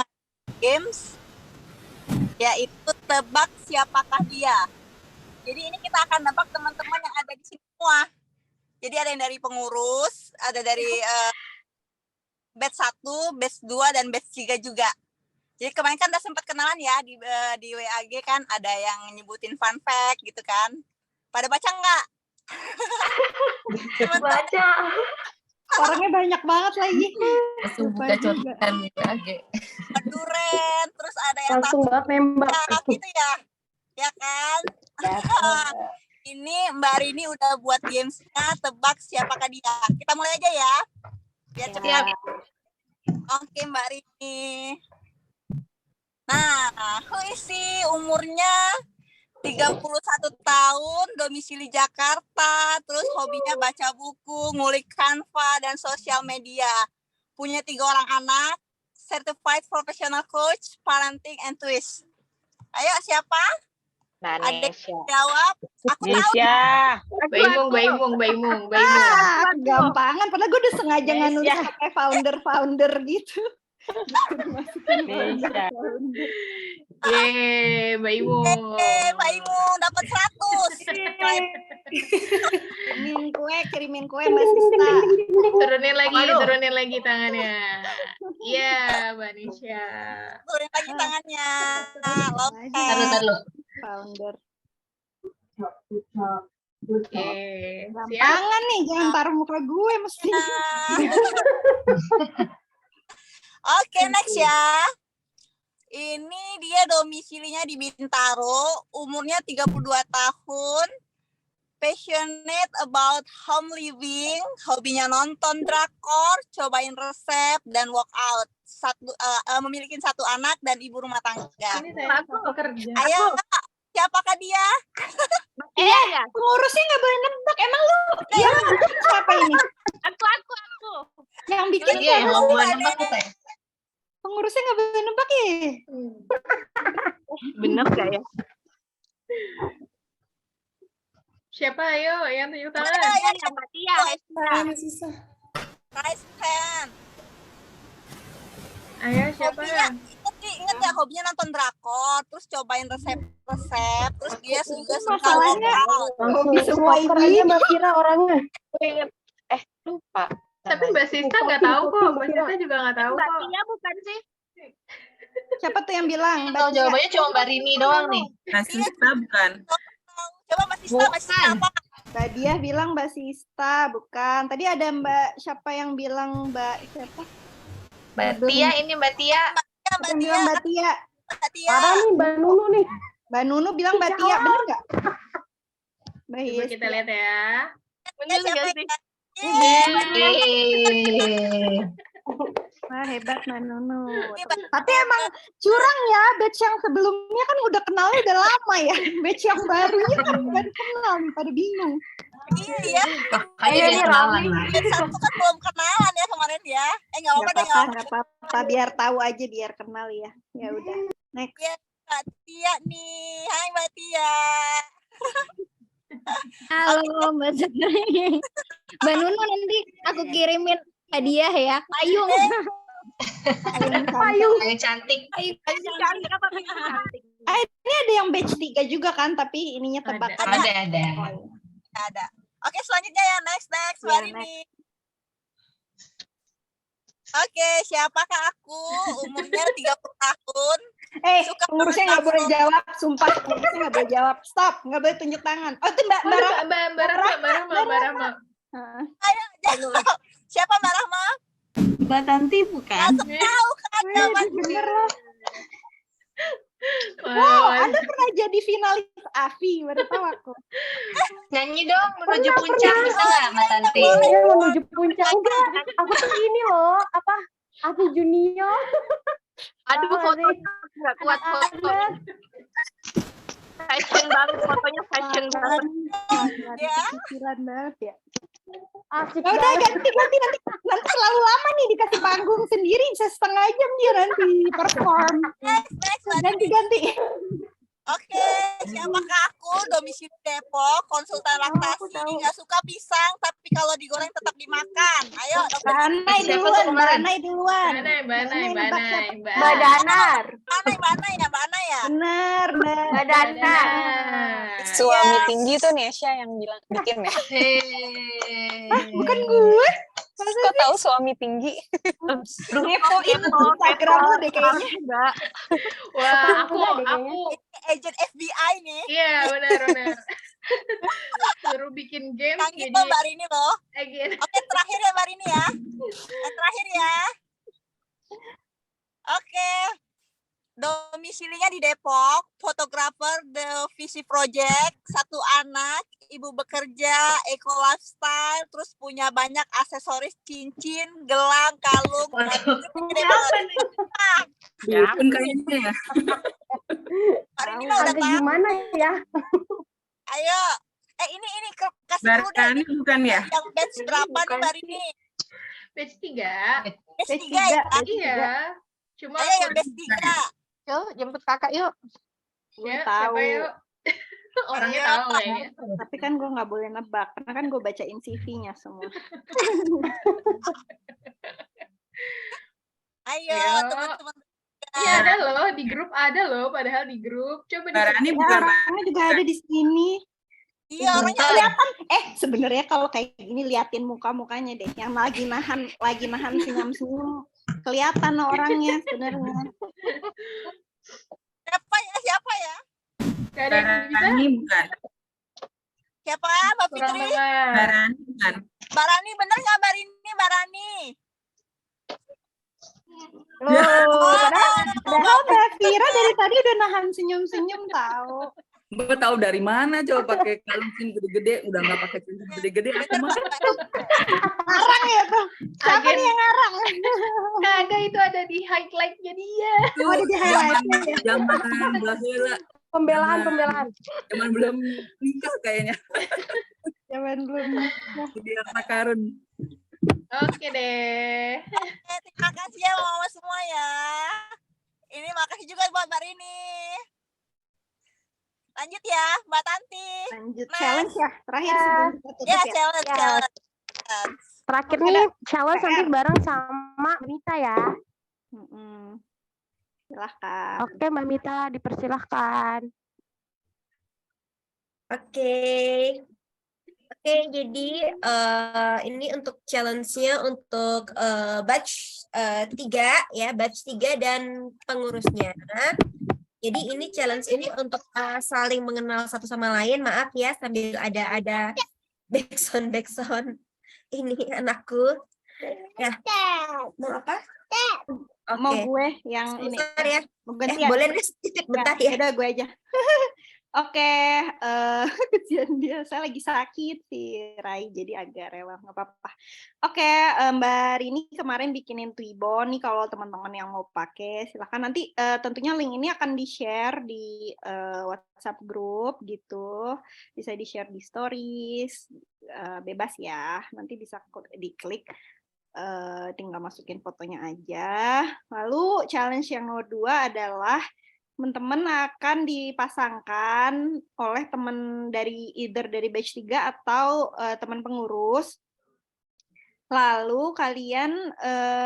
games yaitu tebak siapakah dia. Jadi ini kita akan nebak teman-teman yang ada di sini semua. Jadi ada yang dari pengurus, ada dari batch 1, batch 2, dan batch 3 juga. Jadi kemarin kan udah sempat kenalan ya di WAG kan, ada yang nyebutin fun fact gitu kan. Pada baca nggak? Baca. Orangnya banyak banget lagi. Langsung buka contekan di WAG. Duren, terus ada yang langsung banget nembak gitu ya. Ya kan? Ini Mbak Rini udah buat gamesnya tebak siapakah dia. Kita mulai aja ya. Biar cepat. Oke Mbak Rini. Nah, who is she? Umurnya 31 tahun, domisili Jakarta, terus hobinya baca buku, ngulik Canva, dan sosial media. Punya 3 orang anak, certified professional coach, parenting, and twist. Ayo, siapa? Ada jawab. Aku tahu. Baimung. Gampangan. Padahal gue udah sengaja nulis pakai founder gitu. Baimung dapat 100. Kirimin kue Mbak Sista. Turunin lagi tangannya. Iya, Mbak Nisha. Turunin lagi tangannya. Taruh. Founder. Gampangan nih, jangan taruh muka gue mesti. Oke, next ya. Ini dia domisilinya di Bintaro, umurnya 32 tahun, passionate about home living, hobinya nonton drakor, cobain resep, dan workout. Memiliki 1 anak dan ibu rumah tangga. Aku bekerja. Ayo, siapakah dia? Pengurusnya nggak boleh nebak. Emang lu yang bikin siapa ini? Aku. Yang bikin Dia yang mau nebak apa ya? Pengurusnya nggak boleh nebak ya? Bener gak ya? Siapa ayo yang tunjuk tangan? Ya, Batia. Raise hand. Ayo siapa? Ingat ya, hobinya nonton drakor, terus cobain resep-resep, terus dia juga suka masalahnya hobi semua aja Mbak Kira orangnya. Ingat lupa. Tapi Mbak Sista nggak tahu kok, Mbak Sista juga nggak tahu kok. Mbak bukan sih? Siapa tuh yang bilang? Tahu jawabannya cuma Mbak Rini doang nih. Mbak Sista bukan. Coba Mbak Sista apa? Mbak Dia bilang Mbak Sista, bukan. Tadi ada Mbak siapa yang bilang Mbak siapa? Mbak Tia ini Mbak Tia. Mbak Tia. Mbak Tia. Parah nih Mbak Nunu nih. Mbak Nunu bilang Mbak Tia, bener nggak? Coba kita lihat ya. Bener nggak sih? Wah, hebat Mbak Nunu. Tapi emang curang ya, batch yang sebelumnya kan udah kenalnya udah lama ya. Batch yang barunya kan baru kenal nih, pada bingung. Iya. Kayaknya kenalan lah. Batch 1 kan belum kenalan ya kemarin ya. Nggak apa-apa deh. Nggak apa-apa, biar tahu aja, biar kenal ya. Ya udah. Next. Ya, Mbak Tia nih. Hai Mbak Tia. Halo Mbak Zahra. Mbak Nunu nanti aku kirimin hadiah ya, payung. Payung cantik. Payung cantik apa payung cantik? Ini ada yang batch 3 juga kan, tapi ininya tebakan. Ada. Oke, selanjutnya ya, next Mbak Rini. Oke, siapakah aku? Umurnya 30 tahun. Pengurusnya nggak boleh jawab, sumpah. Pengurusnya nggak boleh jawab. Stop, nggak boleh tunjuk tangan. Oh, itu Mbak Rahma. Ayo, jawab. Siapa Mbak Rahma? Mbak Tanti bukan? Tahu kan jawabannya. Wow, Anda pernah jadi finalis AFI, baru tahu aku. Nyanyi dong menuju puncak, bisa nggak Mbak Tanti? Iya, menuju puncak. Enggak, aku tuh ini loh, AFI Junior. Aduh, fotonya nggak kuat foto. Fashion banget fotonya, fashion banget. Ya. Pikiran banget ya. Asik udah ganti nanti selalu lama nih dikasih panggung sendiri, bisa setengah jam dia nanti perform. Ganti. Oke, siapakah aku? Domisili Depok, konsultan laktasi, nggak suka pisang, tapi kalau digoreng tetap dimakan. Ayo, Banai duluan. Mbak Danar. Mbak ya? Benar. Mbak Danar. Suami tinggi tuh Nesya yang bilang bikin ya. Bukan gue. Kok tahu suami tinggi? Ngepoin Instagram lu deh kayaknya. Wah, aku agent FBI nih. Iya, benar. Suruh bikin game yang itu Mbak Rini loh. Oke, terakhir ya Mbak Rini ya. Terakhir ya. Oke. Domisilinya di Depok, fotografer The Visi Project, 1 anak, ibu bekerja, eco lifestyle, terus punya banyak aksesoris cincin, gelang, kalung. Gede banget. Dukun kayaknya ya. Hari ini mah udah tahu. Gimana ya? Ayo. Ini kasih dulu deh. Barani bukan ya? Yang batch berapa nih Mbak Rini? Batch 3. Batch 3 ya? Iya. Cuma ayo yang batch 3. Yuk, jemput kakak yuk. Gue tahu. Siapa yuk? Orangnya tahu kayaknya. Tapi kan gue nggak boleh nebak, karena kan gue bacain CV-nya semua. Ayo, teman-teman. Iya ada loh, di grup ada loh, padahal di grup. Coba Barani bukan. Orangnya juga ada di sini. Iya, orangnya kelihatan. Sebenarnya kalau kayak gini liatin muka-mukanya deh, yang lagi nahan senyum-senyum. Kelihatan orangnya sebenarnya. Siapa ya? Barani bukan. Siapa Mbak Fitri? Barani bukan. Barani bener nggak Mbak Rini? Barani. Padahal Mbak Fira dari tadi udah nahan senyum-senyum tahu. Mbak tahu dari mana coba pakai kalung gede-gede, udah nggak pakai cincin gede-gede aku mah. Ngarang ya tuh. Siapa nih yang ngarang? Kagak, itu ada di highlight-nya dia. Oh, ada di highlight-nya ya. Zaman Mbak Hela. Pembelaan. Zaman belum nikah kayaknya. Zaman belum nikah. Jadi harta karun. Oke deh. Terima kasih ya mama semua ya. Ini makasih juga buat Mbak Rini. Lanjut ya, Mbak Tanti. Lanjut challenge ya, terakhir sebelum kita tutup ya. Challenge. Terakhir nih, challenge nanti bareng sama Mita ya. Silahkan. Oke, Mbak Mita, dipersilahkan. Oke, jadi ini untuk challenge-nya untuk batch 3 ya, batch 3 dan pengurusnya. Jadi ini challenge ini untuk saling mengenal satu sama lain. Maaf ya sambil ada backsound ini anakku. Ya. Mau apa? Okay. Mau gue yang ini. Ya. Boleh deh sedikit bentar ya. Udah gue aja. Oke, kesian dia. Saya lagi sakit sih, Rai, jadi agak rewel, nggak apa-apa. Oke, Mbak Rini kemarin bikinin Twibo nih, kalau teman-teman yang mau pakai, silakan nanti tentunya link ini akan di-share di WhatsApp group gitu, bisa di-share di stories, bebas ya, nanti bisa diklik. Tinggal masukin fotonya aja. Lalu challenge yang kedua adalah teman-teman akan dipasangkan oleh teman dari either dari batch 3 atau teman pengurus. Lalu kalian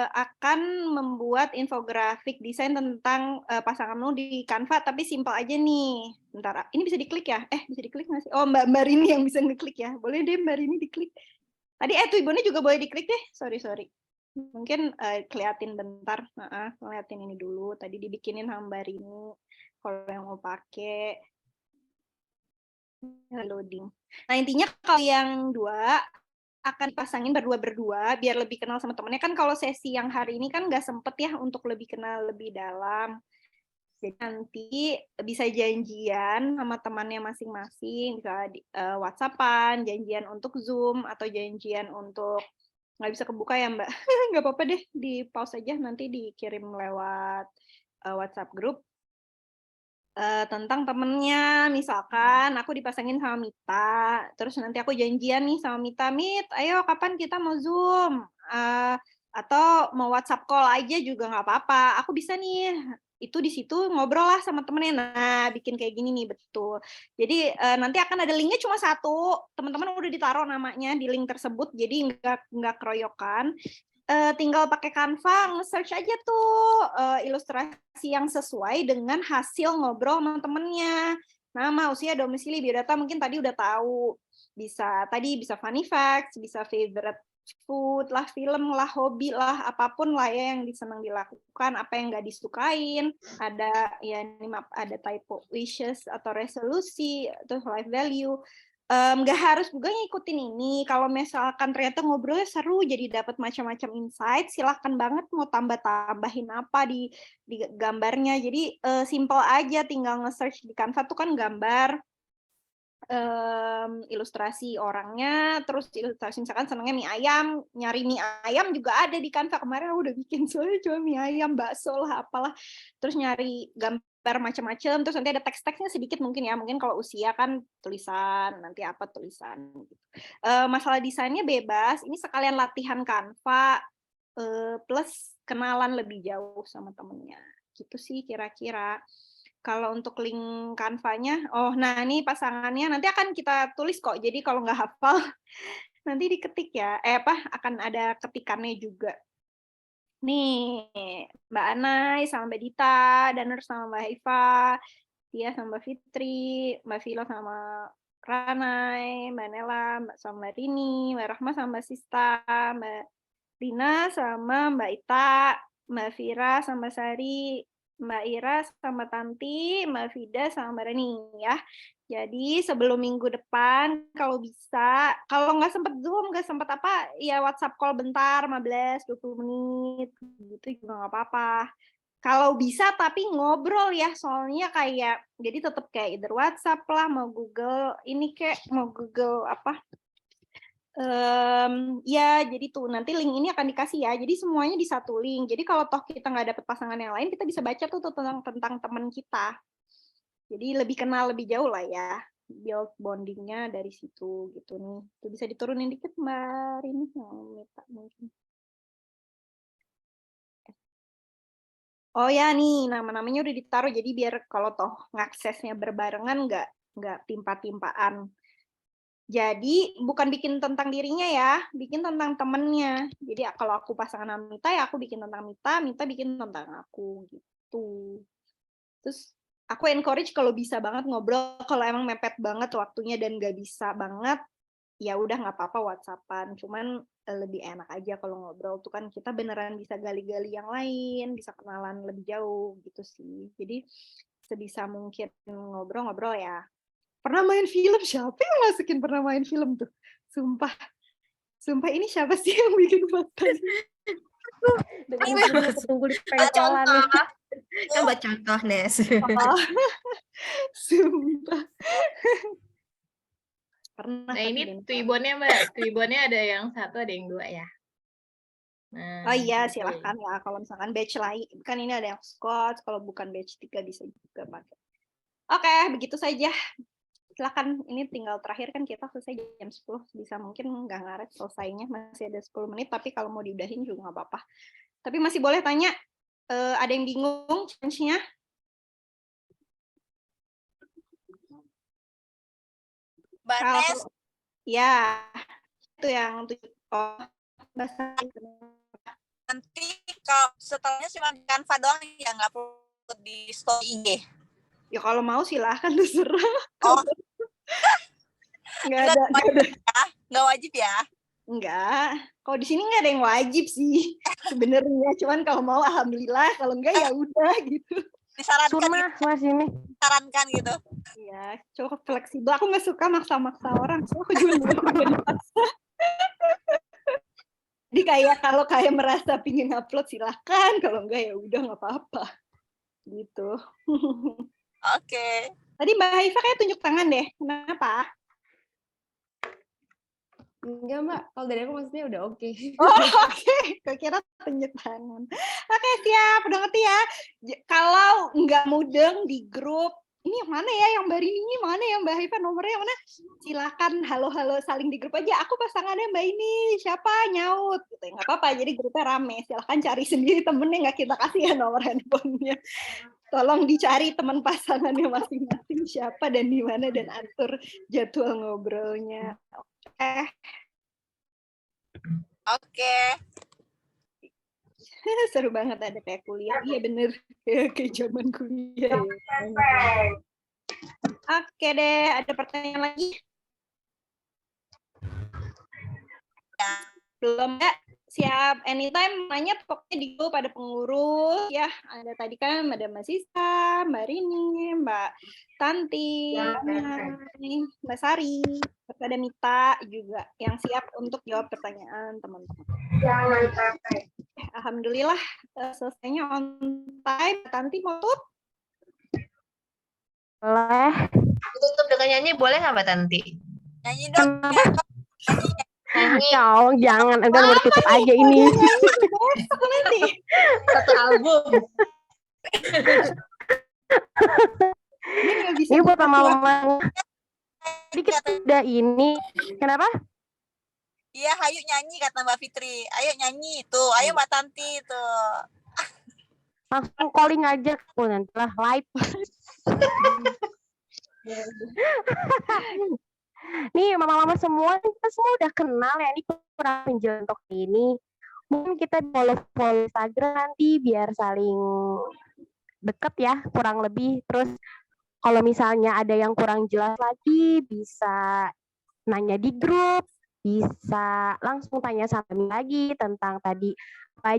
akan membuat infografik desain tentang pasanganmu di Canva, tapi simpel aja nih. Bentar, ini bisa diklik ya? Bisa diklik nggak sih? Oh, Mbak Rini yang bisa ngeklik ya. Boleh deh Mbak Rini diklik. Tadi Twibbonnya juga boleh diklik deh. Sorry. Mungkin keliatin bentar. Ngeliatin ini dulu. Tadi dibikinin sama Mbak Rini. Kalau yang mau pakai. Loading. Nah, intinya kalau yang 2 akan pasangin berdua biar lebih kenal sama temennya. Kan kalau sesi yang hari ini kan nggak sempet ya untuk lebih kenal lebih dalam. Jadi nanti bisa janjian sama temannya masing-masing, bisa WhatsApp-an, janjian untuk Zoom, atau janjian untuk nggak bisa kebuka ya Mbak. Nggak apa-apa deh, di pause aja, nanti dikirim lewat WhatsApp group. Tentang temennya, misalkan aku dipasangin sama Mita, terus nanti aku janjian nih sama Mita, Mit, ayo kapan kita mau Zoom, atau mau WhatsApp call aja juga nggak apa-apa, aku bisa nih, itu di situ ngobrol lah sama temennya, nah bikin kayak gini nih, betul. Jadi nanti akan ada linknya cuma 1, teman-teman udah ditaruh namanya di link tersebut, jadi nggak keroyokan. Tinggal pakai Canva, nge-search aja tuh ilustrasi yang sesuai dengan hasil ngobrol sama temennya. Nama, usia, domisili, biodata mungkin tadi udah tahu. Bisa funny facts, bisa favorite food lah, film lah, hobi lah, apapun lah ya yang senang dilakukan, apa yang nggak disukain, ada typo wishes atau resolusi, atau life value. Nggak harus juga ngikutin ini. Kalau misalkan ternyata ngobrolnya seru, jadi dapat macam-macam insight, silahkan banget mau tambah-tambahin apa di gambarnya. Jadi simple aja, tinggal nge-search di Canva tuh kan gambar, ilustrasi orangnya, terus ilustrasi misalkan senangnya mie ayam, nyari mie ayam juga ada di Canva. Kemarin aku udah bikin soalnya cuma mie ayam, bakso lah, apalah. Terus nyari gambar macam-macam, terus nanti ada teks-teksnya sedikit mungkin ya, mungkin kalau usia kan tulisan, nanti apa tulisan gitu. Masalah desainnya bebas, ini sekalian latihan Canva plus kenalan lebih jauh sama temennya, gitu sih kira-kira. Kalau untuk link Canva-nya, nah ini pasangannya nanti akan kita tulis kok, jadi kalau nggak hafal nanti diketik ya, akan ada ketikannya juga. Nih, Mbak Anai sama Mbak Dita, Danur sama Mbak Haifa, Tia sama Mbak Fitri, Mbak Vila sama Ranai, Mbak Nela sama Mbak Rini, Mbak Rahma sama Mbak Sista, Mbak Rina sama Mbak Ita, Mbak Vira sama Mbak Sari, Mbak Ira sama Tanti, Mbak Vida sama Mbak Reni ya. Jadi sebelum minggu depan kalau bisa, kalau nggak sempat Zoom, nggak sempat apa, ya WhatsApp call bentar, 15-20 menit, gitu juga nggak apa-apa. Kalau bisa tapi ngobrol ya, soalnya kayak, jadi tetap kayak either WhatsApp lah, mau Google, ini kayak mau Google apa, ya jadi tuh nanti link ini akan dikasih ya, jadi semuanya di satu link. Jadi kalau toh kita nggak dapet pasangan yang lain, kita bisa baca tuh tentang teman kita. Jadi lebih kenal lebih jauh lah ya, build bondingnya dari situ gitu nih. Itu bisa diturunin dikit Mbak Rini, Mita mungkin. Oh ya nih, nama-namanya udah ditaruh, jadi biar kalau toh ngaksesnya berbarengan nggak timpa-timpaan. Jadi bukan bikin tentang dirinya ya, bikin tentang temennya. Jadi kalau aku pasangan sama Mita ya aku bikin tentang Mita, Mita bikin tentang aku gitu. Terus aku encourage kalau bisa banget ngobrol, kalau emang mepet banget waktunya dan nggak bisa banget, ya udah nggak apa-apa WhatsAppan. Cuman lebih enak aja kalau ngobrol tuh kan kita beneran bisa gali-gali yang lain, bisa kenalan lebih jauh gitu sih. Jadi sebisa mungkin ngobrol-ngobrol ya. Pernah main film, siapa yang masukin pernah main film tuh? Sumpah ini siapa sih yang bikin podcast? Tunggu di pentolan. Coba contoh, Nes. Sumpah. Pernah. Nah ini Twibbonnya Mbak, Twibbonnya ada yang 1, ada yang 2 ya. Nah, oh iya, gitu. silahkan ya. Kalau misalkan batch lain, kan ini ada yang Scott, kalau bukan batch 3 bisa juga pakai. Oke, begitu saja. Silakan, ini tinggal terakhir kan kita selesai jam 10, bisa mungkin nggak ngaret selesainya, masih ada 10 menit, tapi kalau mau diudahin juga nggak apa-apa. Tapi masih boleh tanya, ada yang bingung challenge-nya? Mbak Kalau Nes, ya itu yang bahasa nanti kalau setelahnya cuma di Canva doang ya, nggak perlu di story IG. ya kalau mau silahkan terserah. Oh, Nggak ada. nggak wajib ya? Enggak. Kalau di sini nggak ada yang wajib sih sebenarnya. Cuman kalau mau alhamdulillah, kalau enggak ya udah gitu. Disarankan Sunnah mas ini. Disarankan gitu. Iya, cukup fleksibel. Aku nggak suka maksa-maksa orang. So aku juga nggak dipaksa. Jadi kalau kayak merasa pingin upload silahkan. Kalau enggak ya udah nggak apa-apa. Gitu. Oke. Tadi Mbak Haifa kayak tunjuk tangan deh. Kenapa? Enggak, Mbak. Kalau dari aku maksudnya udah oke. Oh, oke. Kira tunjuk tangan. Oke, siap. Udah ngerti ya. Kalau nggak mudeng di grup, ini yang mana ya? Yang Mbak Rini ini mana? Yang Mbak Haifa nomornya yang mana? Silakan halo-halo saling di grup aja. Aku pasangannya Mbak ini. Siapa? Nyaut. Gitu. Nggak apa-apa. Jadi grupnya rame. Silakan cari sendiri temennya. Nggak kita kasih ya nomor handphonenya. Tolong dicari teman pasangannya masing-masing siapa dan di mana dan atur jadwal ngobrolnya. Oke. Seru banget ada kayak kuliah. Iya bener kayak zaman kuliah. Oke deh, ada pertanyaan lagi? Belum ya? Siap, anytime nanya pokoknya di grup ada pengurus ya. Ada tadi kan ada Mbak Sisa, Mbak Rini, Mbak Tanti, Mbak Sari, terus ada Mita juga yang siap untuk jawab pertanyaan teman-teman. Alhamdulillah selesainya on time. Tanti mau tutup? Boleh. Tutup dengan nyanyi boleh nggak Mbak Tanti? Nyanyi dong. Ya Allah, jangan, udah bertutup aja ini. Satu album. Ini buat mama-mama. Jadi kita udah ini. Kenapa? Iya, ayo nyanyi kata Mbak Fitri. Ayo nyanyi tuh. Ayo Mbak Tanti tuh. Langsung calling aja. Oh, nanti lah live. Nih mama-mama semua, kita semua udah kenal ya, ini kurang penjualan untuk ini. Mungkin kita follow Instagram nanti biar saling deket ya, kurang lebih. Terus kalau misalnya ada yang kurang jelas lagi, bisa nanya di grup, bisa langsung tanya sama kami lagi tentang tadi apa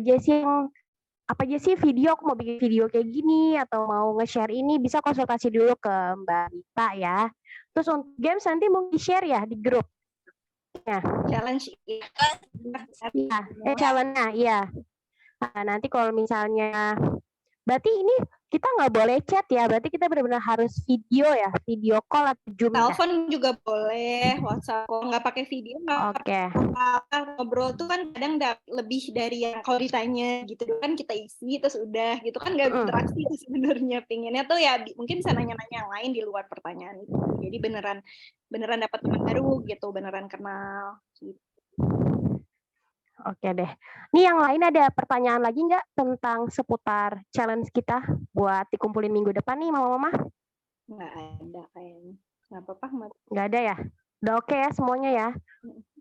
aja sih video, aku mau bikin video kayak gini atau mau nge-share ini, bisa konsultasi dulu ke Mbak Mita ya. Terus untuk games nanti mau di-share ya di grup. Ya. Challenge. Ya, challenge-nya, iya. Nah, nanti kalau misalnya, berarti ini kita nggak boleh chat ya, berarti kita benar-benar harus video ya, video call atau Zoom. Telepon juga boleh, WhatsApp call, nggak pakai video. Oke. Ngobrol tuh kan kadang lebih dari yang kalau ditanya gitu kan kita isi terus udah gitu kan nggak berinteraksi sebenarnya. Pinginnya tuh ya mungkin bisa nanya-nanya yang lain di luar pertanyaan itu. Jadi beneran dapat teman baru gitu, beneran kenal. Gitu. Oke deh. Nih yang lain ada pertanyaan lagi nggak tentang seputar challenge kita buat dikumpulin minggu depan nih mama-mama? Nggak ada kayaknya. Nggak apa-apa. Nggak ada ya? Udah oke ya semuanya ya?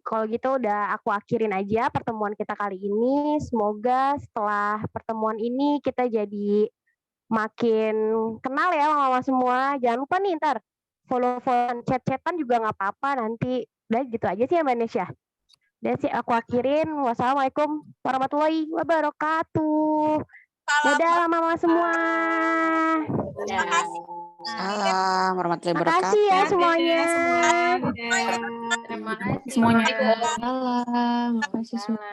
Kalau gitu udah aku akhirin aja pertemuan kita kali ini. Semoga setelah pertemuan ini kita jadi makin kenal ya mama-mama semua. Jangan lupa nih ntar follow-follow chat-chatan juga nggak apa-apa nanti. Udah gitu aja sih ya Mbak Nesya. Dan sih aku akhirin. Wassalamualaikum warahmatullahi wabarakatuh. Dadah mama semua. Terima kasih. Salam warahmatullahi wabarakatuh. Makasih ya semuanya. Semuanya. Salam. Makasih semua.